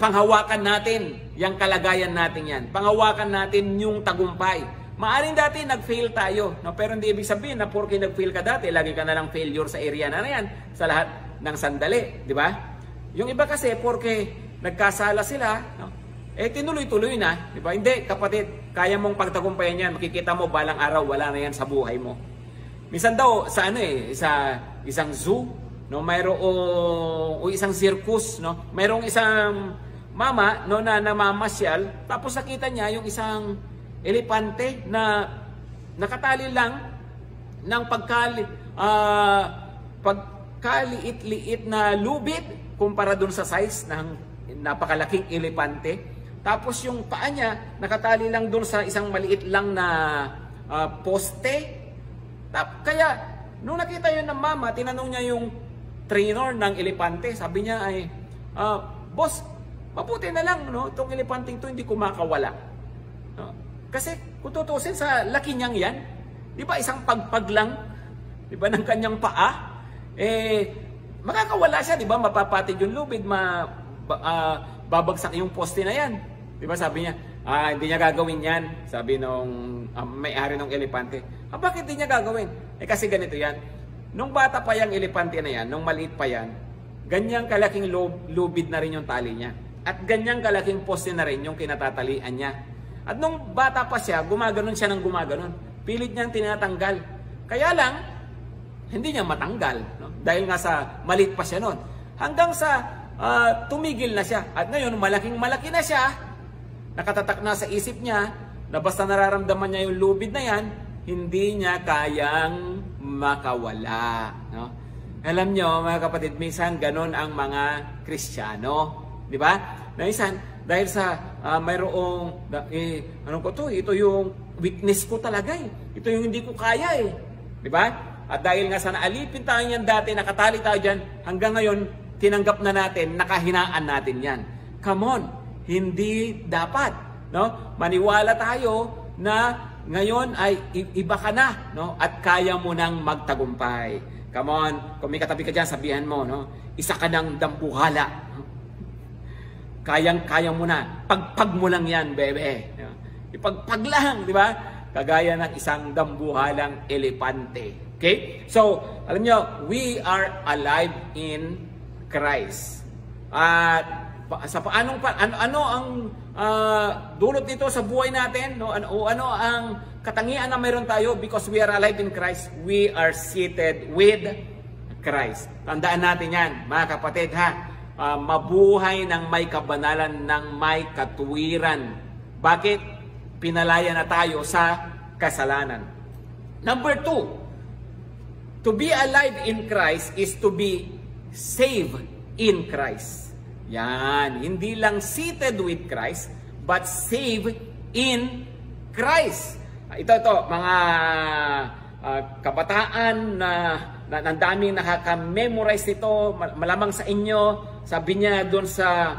panghawakan natin yung kalagayan natin yan. Panghawakan natin yung tagumpay. Maaring dati nag-fail tayo, no? Pero hindi ibig sabihin na porke nag-fail ka dati, lagi ka na lang failure sa area na yan, sa lahat ng sandali, di ba? Yung iba kasi, porke nagkasala sila, no? Tinuloy-tuloy na, di ba? Hindi, kapatid, kaya mong pagtagumpayan yan, makikita mo balang araw, wala na yan sa buhay mo. Minsan daw, sa isang zoo, no, mayroong isang circus, no, mayroong isang mama, no, na namamasyal, tapos nakita niya yung isang elepante na nakatali lang ng pagkaliit-liit na lubid kumpara dun sa size ng napakalaking elepante. Tapos yung paa niya nakatali lang dun sa isang maliit lang na poste. Kaya nung nakita yun ng mama, tinanong niya yung trainer ng elepante, sabi niya ay, boss, mabuti na lang, no, itong elepanting to hindi ko makawala. No? Kasi kung tutusin sa laki niyang yan, di ba isang pagpag lang, di ba, ng kanyang paa, makakawala siya, di ba, mapapatid yung lubid, babagsak yung poste na yan. Di ba, sabi niya, hindi niya gagawin yan, sabi nung may-ari ng elepante. Bakit di niya gagawin? Kasi ganito yan. Nung bata pa yung elepante na yan, nung maliit pa yan, ganyang kalaking lubid na rin yung tali niya. At ganyang kalaking poste na rin yung kinatatalian niya. At nung bata pa siya, gumaganon siya ng gumaganon. Pilit niyang tinatanggal. Kaya lang, hindi niya matanggal. No? Dahil nga sa maliit pa siya noon. Hanggang sa tumigil na siya. At ngayon, malaking-malaki na siya. Nakatatak na sa isip niya na basta nararamdaman niya yung lubid na yan, hindi niya kayang makawala. No? Alam nyo, mga kapatid, minsan ganon ang mga Kristiyano. Di ba? Minsan, dahil sa mayroong, ito yung weakness ko talaga eh. Ito yung hindi ko kaya eh. Di ba? At dahil nga sa naalipin tayo yan dati, nakatali tayo dyan, hanggang ngayon, tinanggap na natin, nakahinaan natin yan. Come on, hindi dapat. No? Maniwala tayo na ngayon ay iba ka na, no? At kaya mo nang magtagumpay. Come on, kung may katabi ka dyan, sabihan mo, no? Isa ka ng dambuhala. No? Kayang-kaya mo na. Pagpag mo lang yan, bebe. No? Ipagpag lang, di ba? Kagaya ng isang dambuhalang elepante. Okay? So, alam nyo, we are alive in Christ. At sa ano ang dulot nito sa buhay natin, no? Ano ang katangian na mayroon tayo? Because we are alive in Christ, we are seated with Christ. Tandaan natin yan, mga kapatid, ha? Mabuhay ng may kabanalan, ng may katuwiran. Bakit? Pinalaya na tayo sa kasalanan. Number 2, to be alive in Christ is to be saved in Christ. Yan, hindi lang seated with Christ, but saved in Christ. Ito, mga kabataan na ang daming nakaka-memorize nito, malamang sa inyo. Sabi niya doon sa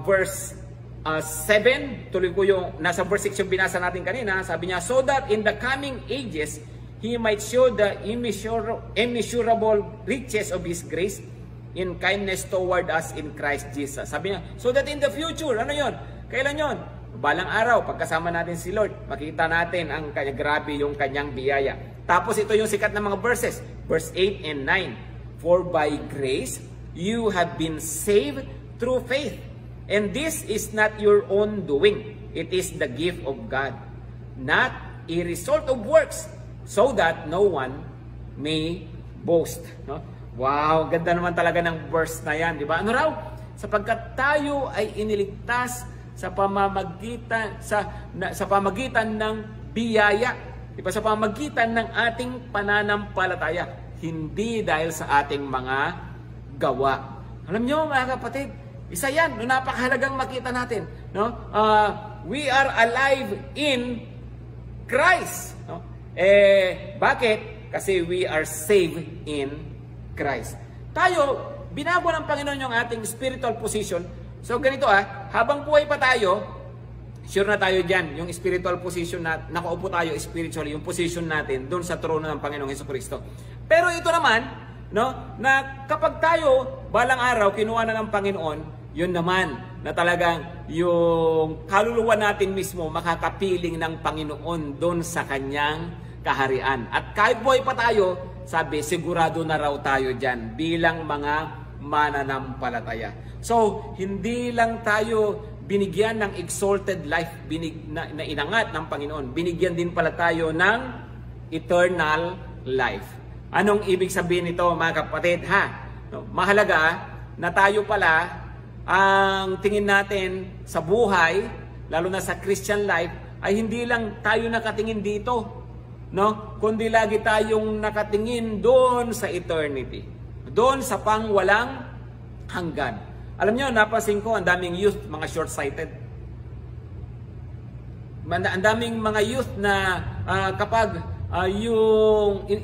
verse 7, tuloy ko yung nasa verse 6 yung binasa natin kanina. Sabi niya, so that in the coming ages, He might show the immeasurable riches of His grace in kindness toward us in Christ Jesus. Sabi niya, so that in the future, ano yon? Kailan yon? Balang araw, pagkasama natin si Lord, makita natin ang grabe yung kanyang biyaya. Tapos ito yung sikat na mga verses, verse 8 and 9. For by grace, you have been saved through faith. And this is not your own doing. It is the gift of God, not a result of works, so that no one may boast. No? Wow, ganda naman talaga ng verse na yan, di ba? Ano raw? Sapagkat tayo ay iniligtas sa pamamagitan ng biyaya, di ba? Sa pamamagitan ng ating pananampalataya, hindi dahil sa ating mga gawa. Alam nyo, mga kapatid, isa yan, no, napakahalagang makita natin, no? We are alive in Christ, no? Bakit? Kasi we are saved in Christ. Tayo, binago ng Panginoon yung ating spiritual position. So ganito habang buhay pa tayo, sure na tayo dyan, yung spiritual position na nakaupo tayo spiritually, yung position natin doon sa trono ng Panginoong Hesukristo. Pero ito naman, no, na kapag tayo balang araw kinuha na ng Panginoon, yun naman na talagang yung kaluluwa natin mismo makakapiling ng Panginoon doon sa kanyang kaharian. At kahit buhay pa tayo, sabi, sigurado na raw tayo dyan bilang mga mananampalataya. So, hindi lang tayo binigyan ng exalted life na inangat ng Panginoon. Binigyan din pala tayo ng eternal life. Anong ibig sabihin nito, mga kapatid? No, mahalaga na tayo pala, ang tingin natin sa buhay, lalo na sa Christian life, ay hindi lang tayo nakatingin dito, no? Kundi lagi tayong nakatingin doon sa eternity, doon sa pangwalang hanggan. Alam nyo, napansin ko, ang daming youth, mga short-sighted. Ang daming mga youth na kapag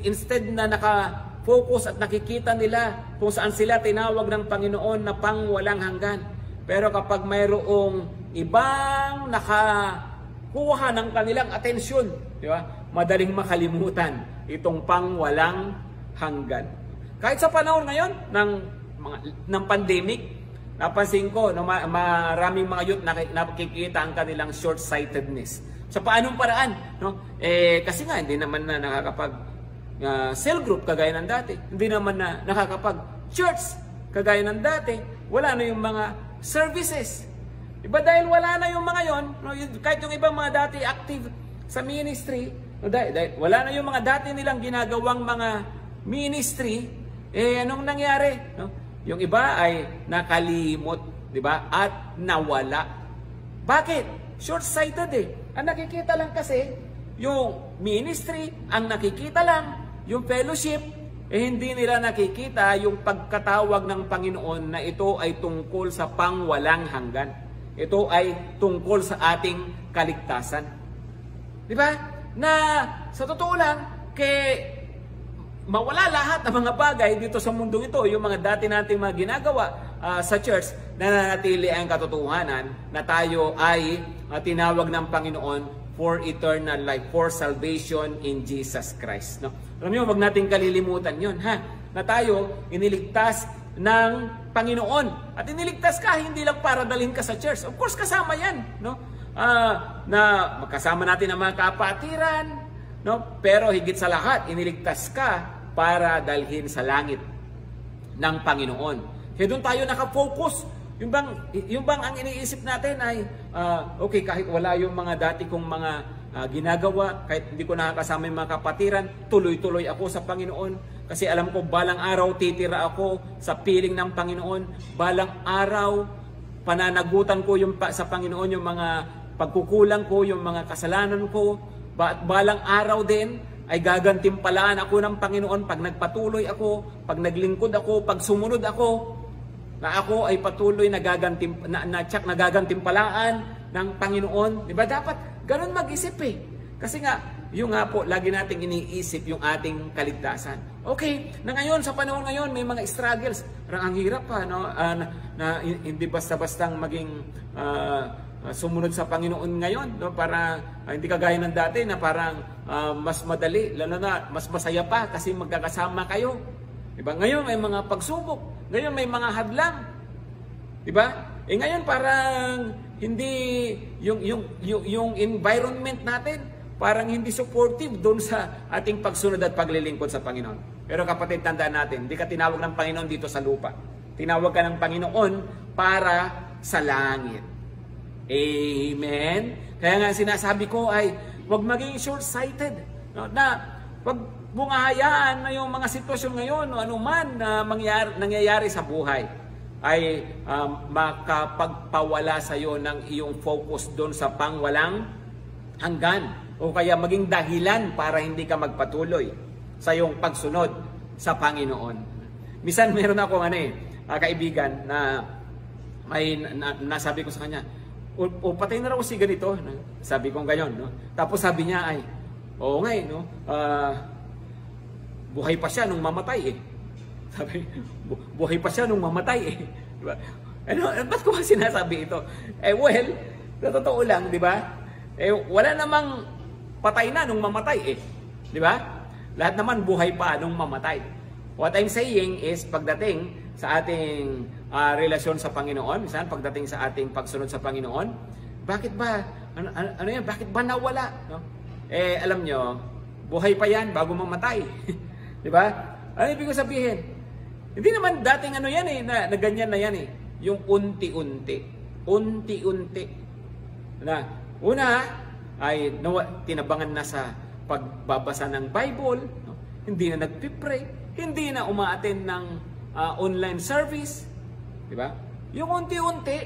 instead na naka-focus at nakikita nila kung saan sila tinawag ng Panginoon na pangwalang hanggan. Pero kapag mayroong ibang nakakuha ng kanilang atensyon, di ba? Madaling makalimutan itong pangwalang hanggan. Kahit sa panahon ngayon ng pandemic, napansin ko na maraming mga youth nakikita ang kanilang short-sightedness. Sa paanong paraan? No? Kasi nga, hindi naman na nakakapag cell group kagaya ng dati. Hindi naman na nakakapag church kagaya ng dati. Wala na yung mga services. Diba dahil wala na yung mga yon, no? Kahit yung ibang mga dati active sa ministry, no? dahil wala na yung mga dati nilang ginagawang mga ministry, anong nangyari? No? Yung iba ay nakalimot, diba? At nawala. Bakit? Short-sighted Ang nakikita lang kasi, yung ministry, ang nakikita lang, yung fellowship, hindi nila nakikita yung pagkatawag ng Panginoon na ito ay tungkol sa pangwalang hanggan. Ito ay tungkol sa ating kaligtasan. Di ba? Na sa totoo lang, mawala lahat ng mga bagay dito sa mundong ito, yung mga dati nating mga ginagawa sa church, nananatili ang katotohanan na tayo ay tinawag ng Panginoon for eternal life, for salvation in Jesus Christ. No? Alam niyo, wag nating kalilimutan yun, ha? Na tayo iniligtas ng Panginoon. At iniligtas ka, hindi lang para dalhin ka sa church. Of course, kasama yan. No? Na makasama natin ang mga kapatiran. No? Pero higit sa lahat, iniligtas ka para dalhin sa langit ng Panginoon. Kaya doon tayo nakafocus. Yung bang ang iniisip natin ay, okay, kahit wala yung mga dati kong mga ginagawa, kahit hindi ko nakakasama yung mga kapatiran, tuloy-tuloy ako sa Panginoon. Kasi alam ko, balang araw titira ako sa piling ng Panginoon. Balang araw, pananagutan ko sa Panginoon yung mga pagkukulang ko, yung mga kasalanan ko. Balang araw din, ay gagantimpalaan ako ng Panginoon pag nagpatuloy ako, pag naglingkod ako, pag sumunod ako, na ako ay patuloy nagagantimpalaan ng Panginoon. Di ba? Dapat ganun mag-isip Kasi nga, yung nga po, lagi nating iniisip yung ating kaligtasan. Okay, na ngayon, sa panahon ngayon, may mga struggles. Parang ang hirap no? Na hindi basta-bastang maging sumunod sa Panginoon ngayon. No? Para hindi kagaya ng dati na parang mas madali, lalo na mas masaya pa kasi magkakasama kayo. Diba? Ngayon may mga pagsubok. Ngayon may mga hadlang. Diba? Ngayon parang hindi yung environment natin parang hindi supportive doon sa ating pagsunod at paglilingkod sa Panginoon. Pero kapatid, tandaan natin, hindi ka tinawag ng Panginoon dito sa lupa. Tinawag ka ng Panginoon para sa langit. Amen? Kaya nga sinasabi ko ay huwag maging short-sighted. No? Na huwag bungahayaan na yung mga sitwasyon ngayon o anuman na nangyayari sa buhay ay makapagpawala sa iyo ng iyong focus doon sa pangwalang hanggan o kaya maging dahilan para hindi ka magpatuloy sa iyong pagsunod sa Panginoon. Minsan meron ako kaibigan na may nasabi ko sa kanya, o patay na raw si ganito. Sabi ko ganyan. No? Tapos sabi niya ay, oo nga no? Buhay pa siya nung mamatay Sabi, buhay pa siya nung mamatay Diba? Ba't ko ba sinasabi ito? Well, sa totoo lang, di ba? Wala namang patay na nung mamatay Di ba? Lahat naman buhay pa nung mamatay. What I'm saying is, pagdating sa ating relasyon sa Panginoon, minsan pagdating sa ating pagsunod sa Panginoon, bakit ba, bakit ba nawala? No? Alam nyo, buhay pa yan bago mamatay. Di ba? Ano ibig ko sabihin? Hindi naman dating na ganyan na yan Yung unti-unti. Unti-unti. Na, una ay tinabangan na sa pagbabasa ng Bible, no? Hindi na nagpipray, hindi na umaattend ng online service. Di ba? Yung unti-unti,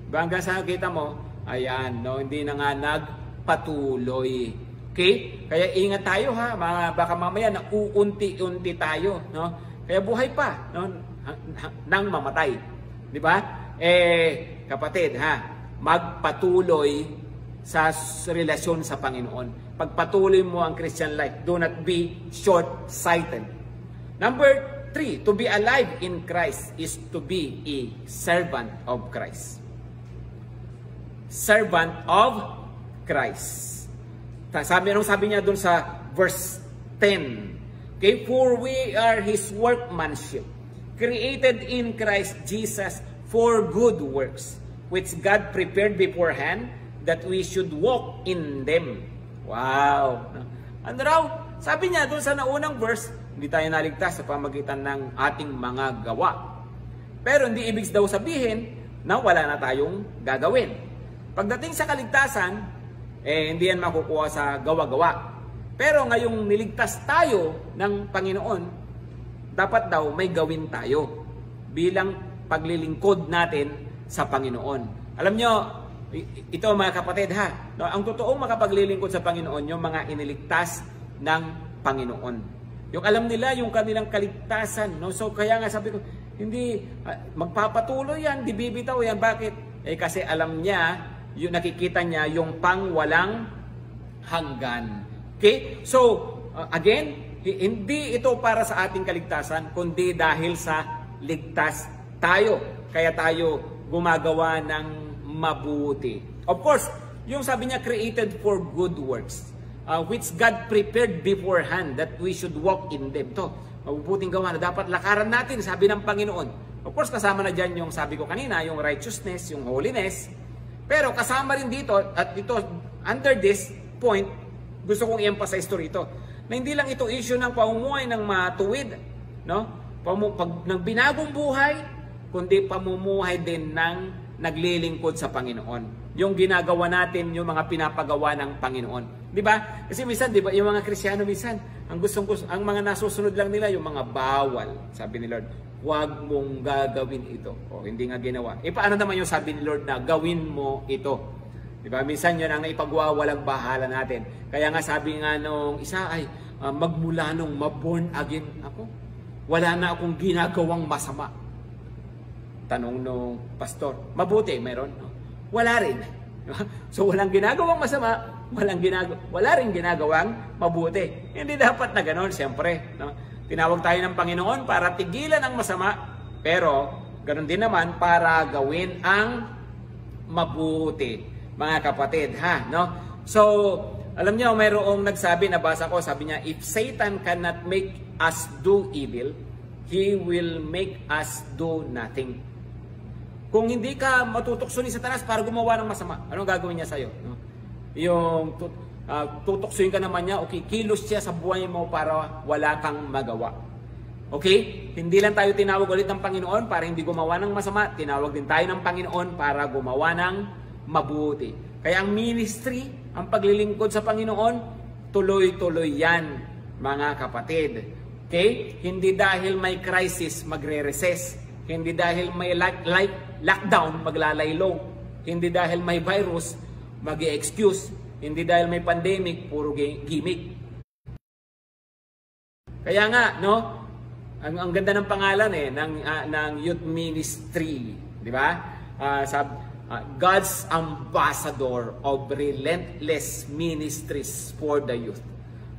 hanggang sa kita mo, ayan, no? Hindi na nga nagpatuloy. Okay? Kaya ingat tayo baka mamaya na uunti-unti tayo, no? Kaya buhay pa, no? Nang mamatay. Di ba? Kapatid, magpatuloy sa relasyon sa Panginoon. Pagpatuloy mo ang Christian life, do not be short-sighted. Number 3, to be alive in Christ is to be a servant of Christ. Servant of Christ. Anong sabi niya dun sa verse 10? Okay, for we are His workmanship, created in Christ Jesus for good works, which God prepared beforehand that we should walk in them. Wow! Ano raw? Sabi niya doon sa naunang verse, hindi tayo naligtas sa pamagitan ng ating mga gawa. Pero hindi ibig daw sabihin na wala na tayong gagawin. Pagdating sa kaligtasan, hindi yan makukuha sa gawa-gawa. Pero ngayong niligtas tayo ng Panginoon, dapat daw may gawin tayo bilang paglilingkod natin sa Panginoon. Alam nyo, ito mga kapatid ha, no, ang totoong makapaglilingkod sa Panginoon, yung mga iniligtas ng Panginoon. Yung alam nila yung kanilang kaligtasan. No? So kaya nga sabi ko, hindi magpapatuloy yan, di bibitaw yan. Bakit? Kasi alam niya, yung nakikita niya yung pangwalang hanggan. Okay? So, again, hindi ito para sa ating kaligtasan, kundi dahil sa ligtas tayo. Kaya tayo gumagawa ng mabuti. Of course, yung sabi niya, created for good works, which God prepared beforehand that we should walk in them. Ito, mabubuting gawa na dapat lakaran natin, sabi ng Panginoon. Of course, kasama na dyan yung sabi ko kanina, yung righteousness, yung holiness. Pero kasama rin dito, at ito, under this point, gusto kong i-emphasize to rito, na hindi lang ito issue ng pamumuhay ng matuwid, no? Ng binagong buhay, kundi pamumuhay din ng naglilingkod sa Panginoon. Yung ginagawa natin, yung mga pinapagawa ng Panginoon. Di ba? Kasi minsan, di ba, yung mga Kristiyano minsan, ang mga nasusunod lang nila, yung mga bawal. Sabi ni Lord, huwag mong gagawin ito. O, hindi nga ginawa. Paano naman yung sabi ni Lord na gawin mo ito? Di ba? Minsan yun ang ipagwawalang bahala natin. Kaya nga sabi nga nung isa ay, magmula nung ma-born again ako, wala na akong ginagawang masama. Tanong nung pastor, mabuti, meron? No? Wala rin. So walang ginagawang masama, wala rin ginagawang mabuti. Hindi dapat na ganoon, siyempre. No? Tinawag tayo ng Panginoon para tigilan ang masama, pero ganoon din naman para gawin ang mabuti, mga kapatid. Ha? No? So, alam niyo, mayroong nagsabi, nabasa ko, sabi niya, if Satan cannot make us do evil, he will make us do nothing. Kung hindi ka matutokso ni Satanas para gumawa ng masama, anong gagawin niya sa'yo? No? Yung tutoksoin ka naman niya, okay, kilos siya sa buhay mo para wala kang magawa. Okay? Hindi lang tayo tinawag ulit ng Panginoon para hindi gumawa ng masama, tinawag din tayo ng Panginoon para gumawa ng mabuti. Kaya ang ministry, ang paglilingkod sa Panginoon, tuloy-tuloy yan, mga kapatid. Okay? Hindi dahil may crisis, magre-recess. Hindi dahil may lockdown, maglalaylo. Hindi dahil may virus, mag-i-excuse. Hindi dahil may pandemic, puro gimmick. Kaya nga, no? Ang ganda ng pangalan ng youth ministry, di ba? God's ambassador of relentless ministries for the youth.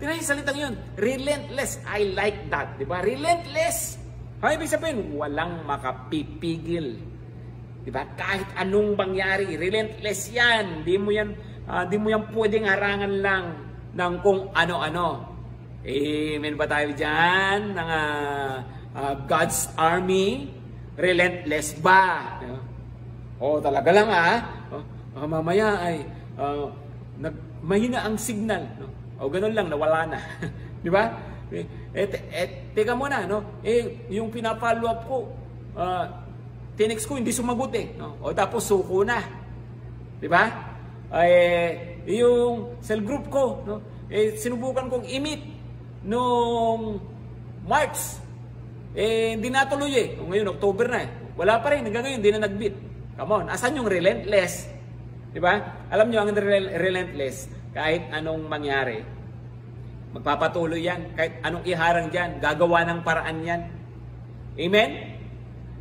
Tingnan yung salitang yun, relentless. I like that, di ba? Relentless. Ang ibig sabihin, walang makapipigil. Di ba? Kahit anong mangyari, relentless yan. Di mo yan pwedeng harangan lang ng kung ano-ano. Amen ba tayo dyan? Ng God's Army, relentless ba? Talaga lang mamaya ay mahina ang signal. No? Ganun lang, nawala na. Di ba? Teka muna, no? Yung pinapollow up ko, tinext ko, hindi sumagot no? Tapos suko na. Di ba? Yung cell group ko, no? Sinubukan kong i-meet nung March. Hindi natuloy Ngayon, October na Wala pa rin, hanggang ngayon, hindi na nag-meet. Come on, asan yung relentless? Di ba? Alam nyo, ang relentless, kahit anong mangyari, magpapatuloy yan. Kahit anong iharang dyan, gagawa ng paraan yan. Amen?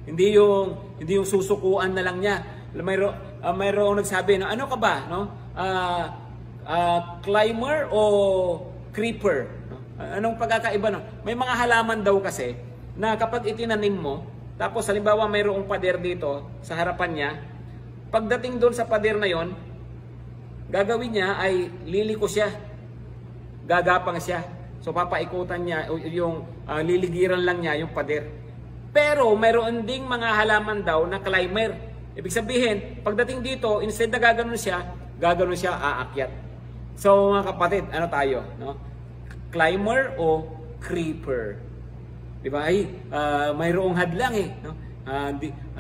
Hindi yung susukuan na lang niya. Mayroong nagsabi, no, ano ka ba? No? Climber o creeper? No? Anong pagkakaiba? No? May mga halaman daw kasi na kapag itinanim mo, tapos halimbawa mayroong pader dito sa harapan niya, pagdating doon sa pader na yon, gagawin niya ay liliko siya. Gagapang siya. So papaikutan niya, yung liligiran lang niya yung pader. Pero mayroon ding mga halaman daw na climber. Ibig sabihin, pagdating dito, instead na gaganon siya, gagano siya, aakyat. So mga kapatid, ano tayo? No? Climber o creeper? Diba? Ay, mayroong hadlang eh. No?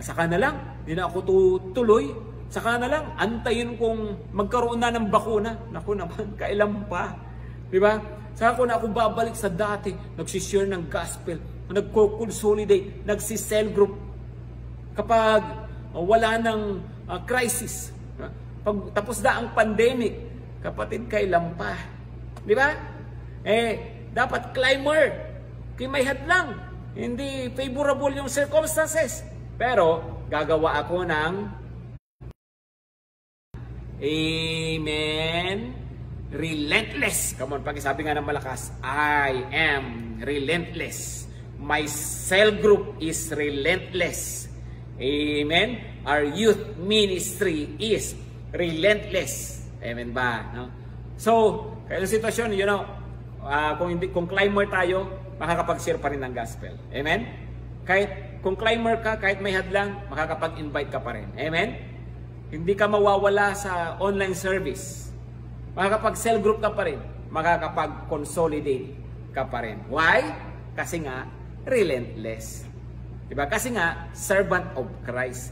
Saka na lang, hindi na ako tutuloy. Saka na lang, antayin kong magkaroon na ng bakuna. Naku naman, kailan pa? Diba? Saka ko na ako babalik sa dati, nagsishare ng gospel, nagko-consolidate, nagsisell group. Kapag wala ng crisis, pag tapos na ang pandemic, kapatid, kailan pa? Diba? Dapat climber, kay may hadlang. Hindi favorable yung circumstances. Pero, gagawa ako ng amen, relentless. Come on, pag-isabi nga ng malakas, I am relentless. My cell group is relentless. Amen. Our youth ministry is relentless. Amen ba? No? So, kaya sitwasyon, kung climber tayo, makakapag-share pa rin ng gospel. Amen? Kahit kung climber ka, kahit may hadlang, makakapag-invite ka pa rin. Amen? Hindi ka mawawala sa online service. Makakapag-cell group ka pa rin. Makakapag-consolidate ka pa rin. Why? Kasi nga, relentless. Diba? Kasi nga, servant of Christ.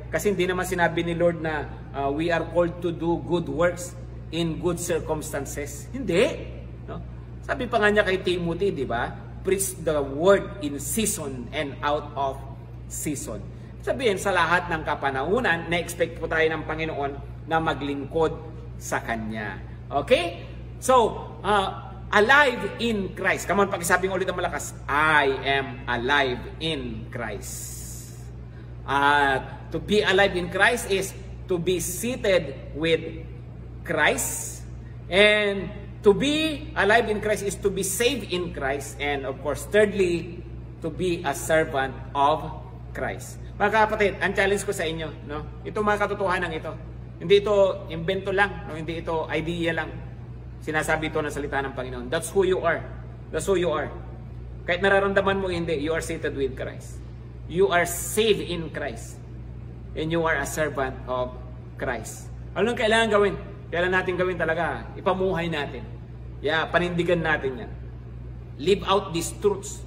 Kasi hindi naman sinabi ni Lord na we are called to do good works in good circumstances. Hindi. No? Sabi pa nga niya kay Timothy, di ba? Preach the word in season and out of season. Sabihin, sa lahat ng kapanahunan, na-expect po tayo ng Panginoon na maglingkod sa Kanya. Okay? So, alive in Christ. Come on, pakisabi ulit ng malakas. I am alive in Christ. To be alive in Christ is to be seated with Christ. And to be alive in Christ is to be saved in Christ. And of course, thirdly, to be a servant of Christ. Mga kapatid, ang challenge ko sa inyo, no? Ito mga katotohanan ito. Hindi ito invento lang, no? Hindi ito idea lang. Sinasabi ito ng salita ng Panginoon. That's who you are. That's who you are. Kahit nararamdaman mo hindi, you are seated with Christ. You are saved in Christ. And you are a servant of Christ. Ano kailangan gawin? Kailangan natin gawin talaga. Ipamuhay natin. Panindigan natin yan. Live out these truths.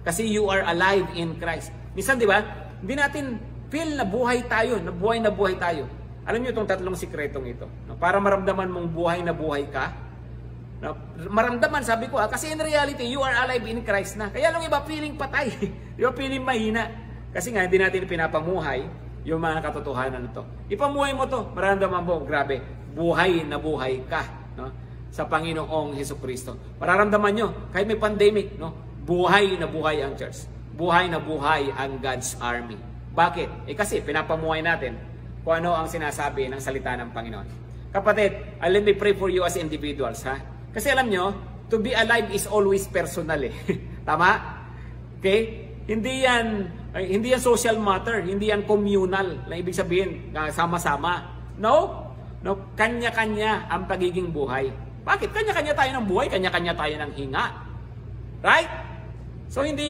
Kasi you are alive in Christ. Minsan, di ba, hindi natin feel na buhay tayo, na buhay tayo. Alam niyo itong tatlong sikretong ito. Para maramdaman mong buhay na buhay ka, maramdaman, sabi ko, kasi in reality, you are alive in Christ na. Kaya lang iba feeling patay. Iba feeling mahina. Kasi nga, hindi natin pinapamuhay yung mga katotohanan nito. Ipamuhay mo to, maramdaman mo, grabe, buhay na buhay ka, no? Sa Panginoong Hesukristo. Mararamdaman nyo, kahit may pandemic, no? Buhay na buhay ang church. Buhay na buhay ang God's army. Bakit? Kasi pinapamuhay natin kung ano ang sinasabi ng salita ng Panginoon. Kapatid, let me pray for you as individuals, ha? Kasi alam nyo, to be alive is always personal eh. Tama? Okay? Hindi yan social matter, hindi yan communal, na ibig sabihin, sama-sama. No? Kanya-kanya ang pagiging buhay. Bakit? Kanya-kanya tayo ng buhay, kanya-kanya tayo ng hinga. Right? So hindi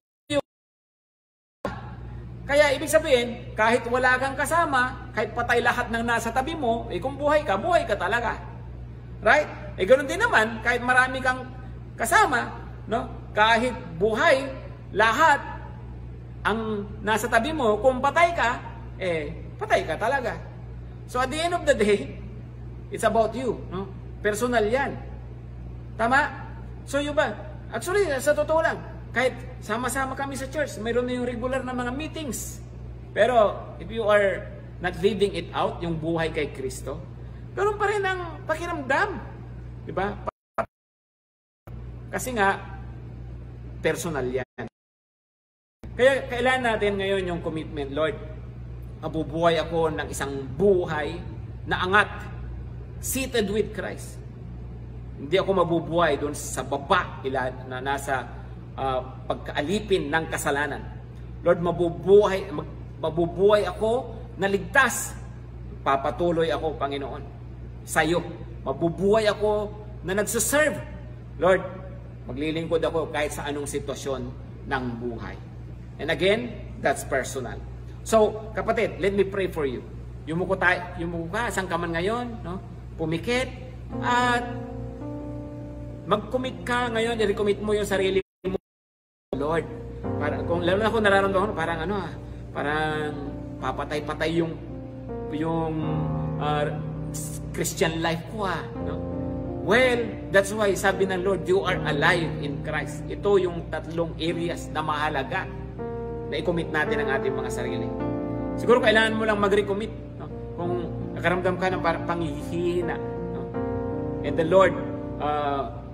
kaya ibig sabihin, kahit wala kang kasama, kahit patay lahat ng nasa tabi mo, kung buhay ka talaga. Right? Ganoon din naman, kahit marami kang kasama, no? Kahit buhay, lahat ang nasa tabi mo, kung patay ka, patay ka talaga. So at the end of the day, it's about you, no? Personal yan. Tama? So yun ba? Actually, sa totoo lang, kahit sama-sama kami sa church, mayroon na yung regular na mga meetings. Pero if you are not living it out, yung buhay kay Kristo, ganoon pa rin ang pakiramdam. Diba? Kasi nga, personal yan. Kaya kailangan natin ngayon yung commitment, Lord, mabubuhay ako ng isang buhay na angat, seated with Christ. Hindi ako mabubuhay doon sa baba na nasa pagkaalipin ng kasalanan. Lord, mabubuhay ako na ligtas. Papatuloy ako, Panginoon, sa iyo. Mabubuhay ako na nagsaserve. Lord, maglilingkod ako kahit sa anong sitwasyon ng buhay. And again, that's personal. So, kapatid, let me pray for you. Yumuko ka, saan ka man ngayon, no? pumikit, at mag-commit ka ngayon, i-recommit mo yung sarili mo, Lord. Lalo na kung nararamdaman mo, parang papatay-patay yung Christian life ko, no? Well, that's why sabi ng Lord, you are alive in Christ. Ito yung tatlong areas na mahalaga na i-commit natin ang ating mga sarili. Siguro kailangan mo lang mag-recommit, no? Kung nakaramdam ka ng panghihina, no? And the Lord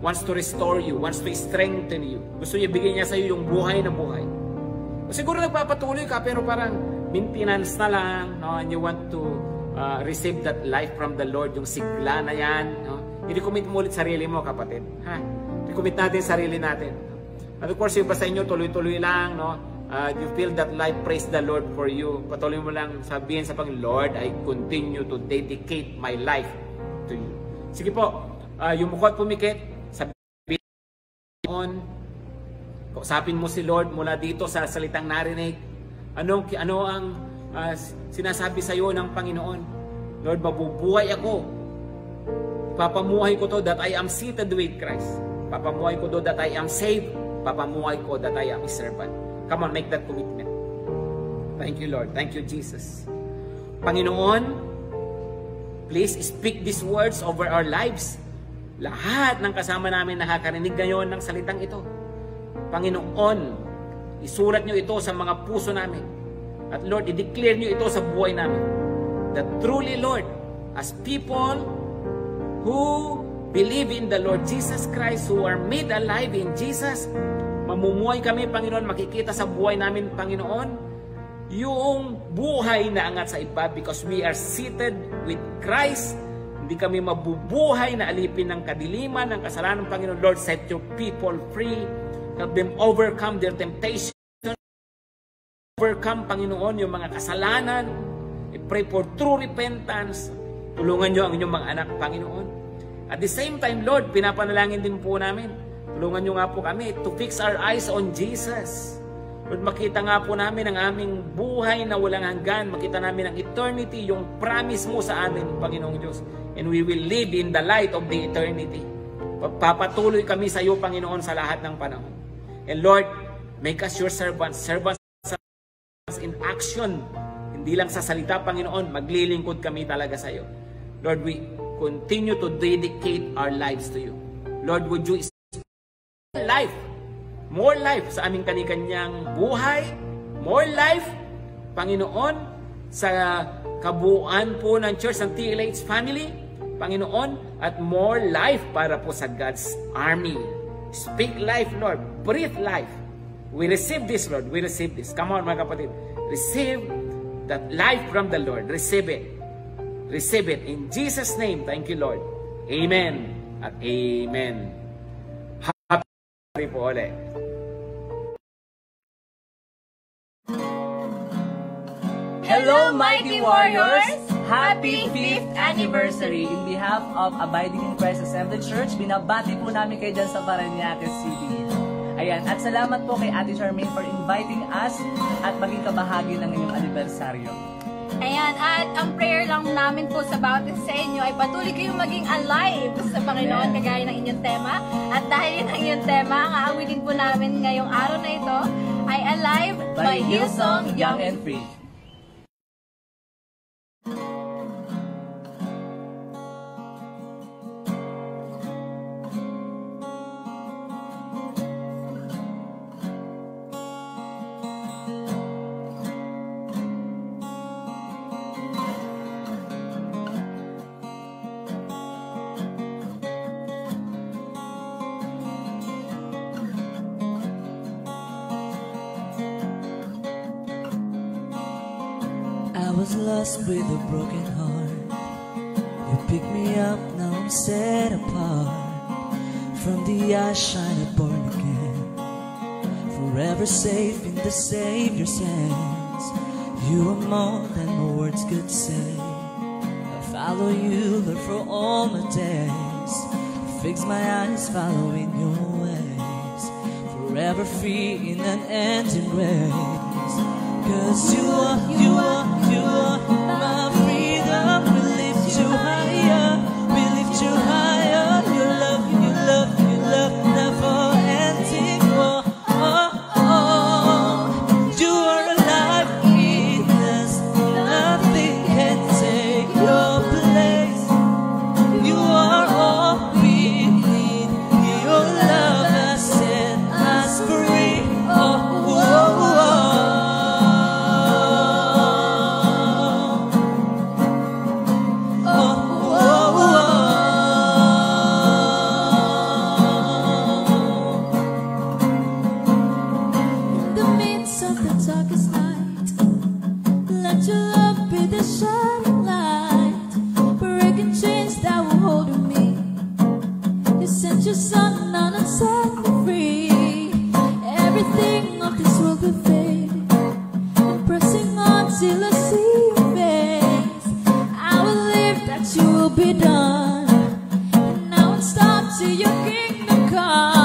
wants to restore you, wants to strengthen you. Gusto niya bigyan niya sa iyo yung buhay na buhay. O siguro nagpapatuloy ka pero parang maintenance na lang, no? And you want to receive that life from the Lord, yung sigla na yan, no? I-recommit mo ulit sarili mo, kapatid. Recommit natin sarili natin. And of course, yung ba sa inyo, tuloy-tuloy lang, no? You feel that life, praise the Lord for you. Patuloy mo lang sabihin sa Panginoon, Lord, I continue to dedicate my life to you. Sige po, yung mukha at pumikit, sabihin, kausapin mo si Lord mula dito sa salitang narinig. Ano ang sinasabi sa iyo ng Panginoon? Lord, mabubuhay ako. Papamuhay ko to that I am seated with Christ. Papamuhay ko to that I am saved. Papamuhay ko that I am His servant. Come on, make that commitment. Thank you, Lord. Thank you, Jesus. Panginoon, please speak these words over our lives. Lahat ng kasama namin nakakarinig ngayon ng salitang ito. Panginoon, isulat nyo ito sa mga puso namin. At Lord, i-declare nyo ito sa buhay namin. That truly, Lord, as people who believe in the Lord Jesus Christ, who are made alive in Jesus, mamumuhay kami, Panginoon, makikita sa buhay namin, Panginoon, yung buhay na angat sa iba because we are seated with Christ. Hindi kami mabubuhay na alipin ng kadiliman, ng kasalanan, Panginoon. Lord, set your people free. Help them overcome their temptation. Overcome, Panginoon, yung mga kasalanan. I pray for true repentance. Tulungan nyo ang inyong mga anak, Panginoon. At the same time, Lord, pinapanalangin din po namin. Tulungan nyo nga po kami to fix our eyes on Jesus. Lord, makita nga po namin ang aming buhay na walang hanggan. Makita namin ang eternity, yung promise mo sa amin, Panginoong Diyos. And we will live in the light of the eternity. Papatuloy kami sa iyo, Panginoon, sa lahat ng panahon. And Lord, make us your servants. Servants in action. Hindi lang sa salita, Panginoon, maglilingkod kami talaga sa iyo. Lord, we continue to dedicate our lives to you. Lord, would you life, more life sa aming kanikanyang buhay, more life, Panginoon, sa kabuuan po ng Church ng TLH family, Panginoon, at more life para po sa God's army. Speak life, Lord. Breathe life. We receive this, Lord. We receive this. Come on, mga kapatid. Receive that life from the Lord. Receive it. Receive it. In Jesus' name, thank you, Lord. Amen at amen. Happy po ulit. Hello, mighty warriors! Happy 5th anniversary! In behalf of Abiding in Christ Assembly Church, binabati po namin kayo dyan sa Parañaque City. Ayan, at salamat po kay Ate Charmaine for inviting us at maging kabahagi ng inyong anibersaryo. Ayan, at ang prayer lang namin po sa bawat isa sa inyo ay patuloy kayong maging alive sa Panginoon, kagaya ng inyong tema. At dahil yun ang inyong tema, ang aawitin po namin ngayong araw na ito ay Alive by Hillsong Young and Free. I was lost with a broken heart. You picked me up, now I'm set apart. From the ash I am born again, forever safe in the Savior's hands. You are more than my words could say. I follow you, Lord, for all my days. Fix my eyes, following your ways. Forever free in an ending race. 'Cause you are my freedom. We lift you higher. We darkest night. Let your love be the shining light, breaking chains that will hold me. You sent your son on and set me free. Everything of this world will fade, and pressing on till I see your face. I will live that you will be done, and now it's time to your kingdom come.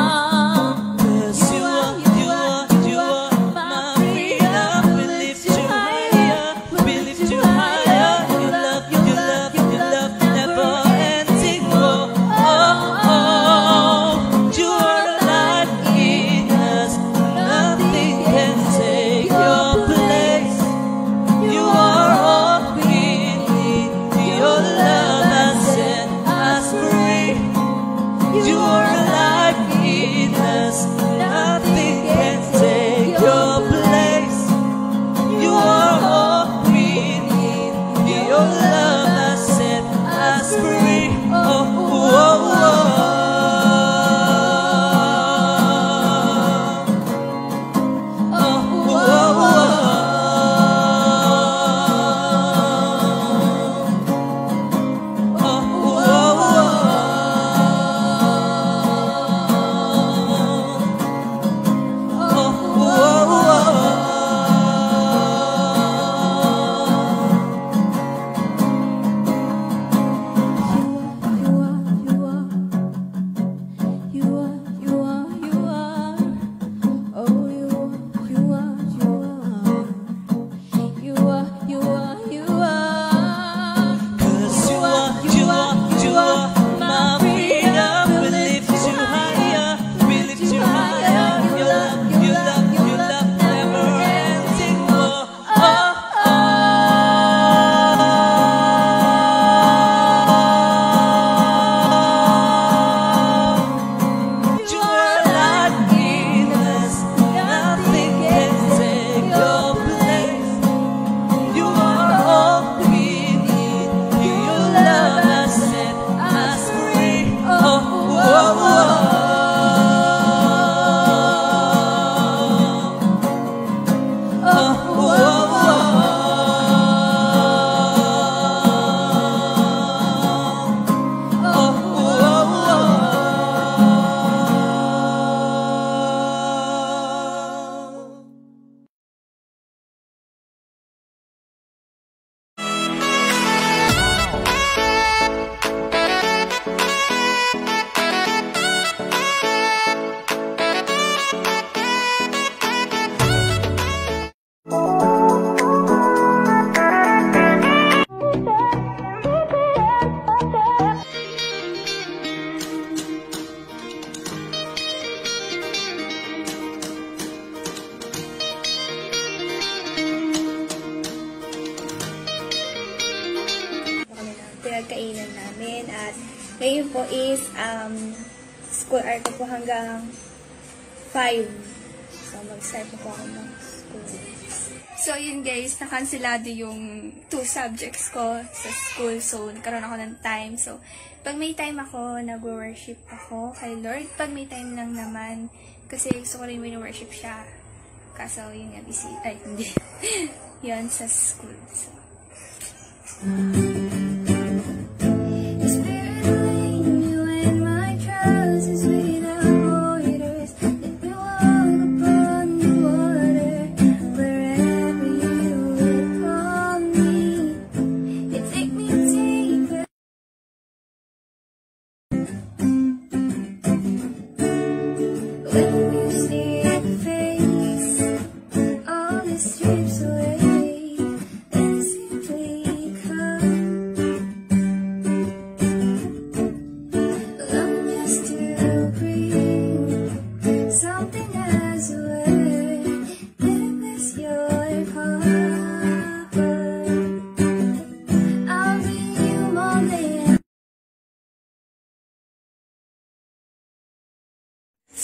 Pinagkainan namin at ngayon po is school hour ko po hanggang 5. So mag-start po ako ng school. So yun guys, nakansilado yung 2 subjects ko sa school. So nagkaroon ako ng time. So pag may time ako, nag-worship ako kay Lord. Pag may time lang naman, kasi gusto ko rin win-worship siya. Kaso yun nga, busy. Ay, hindi. Yun sa school. So.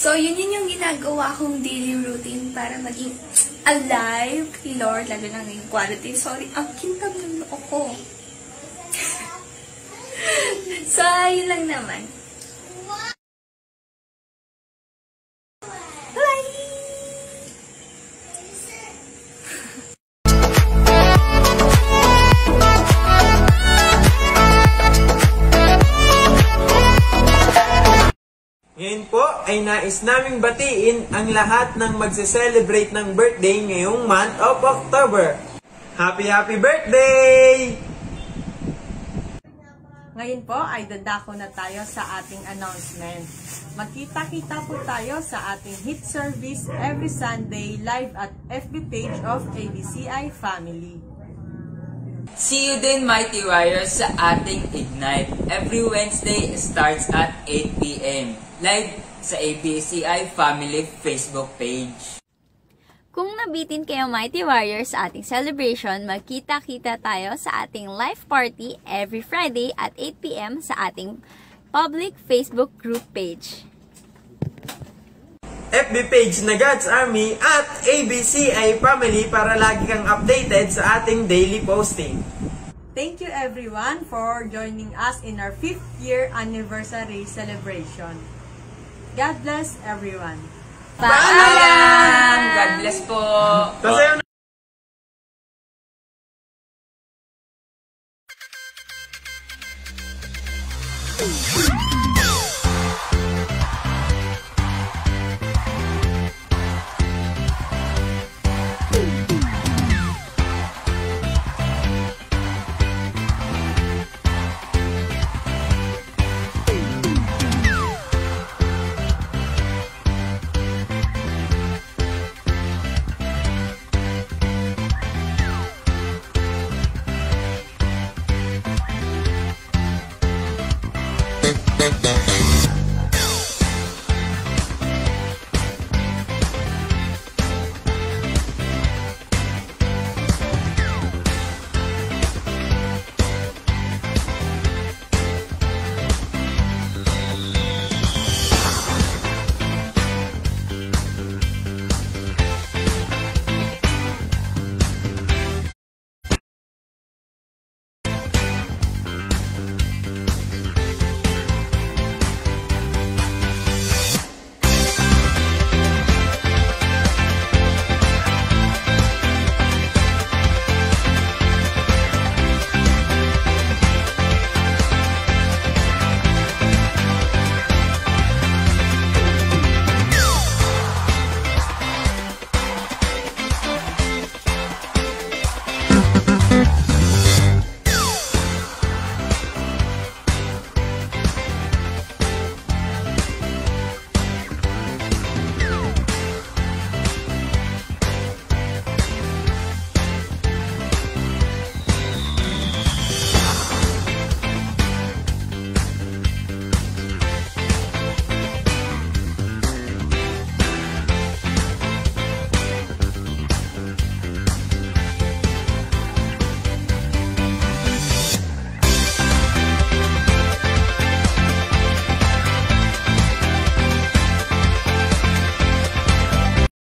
So, yun yung ginagawa kong daily routine para maging alive kay Lord, lalo na ngayong quarantine. Sorry, ang kintab ng noo ko. So, yun lang naman. Bye! ay nais naming batiin ang lahat ng magse-celebrate ng birthday ngayong month of October. Happy birthday! Ngayon po ay dadako na tayo sa ating announcement. Magkita-kita po tayo sa ating hit service every Sunday live at FB page of ABCI Family. See you din, Mighty Warriors, sa ating Ignite. Every Wednesday starts at 8 p.m. Live sa ABCI Family Facebook page. Kung nabitin kayo Mighty Warriors sa ating celebration, magkita-kita tayo sa ating live party every Friday at 8 p.m. sa ating public Facebook group page. FB page na God's Army at ABCI Family para lagi kang updated sa ating daily posting. Thank you everyone for joining us in our 5th year anniversary celebration. God bless everyone. Paalam! God bless po! Kasi da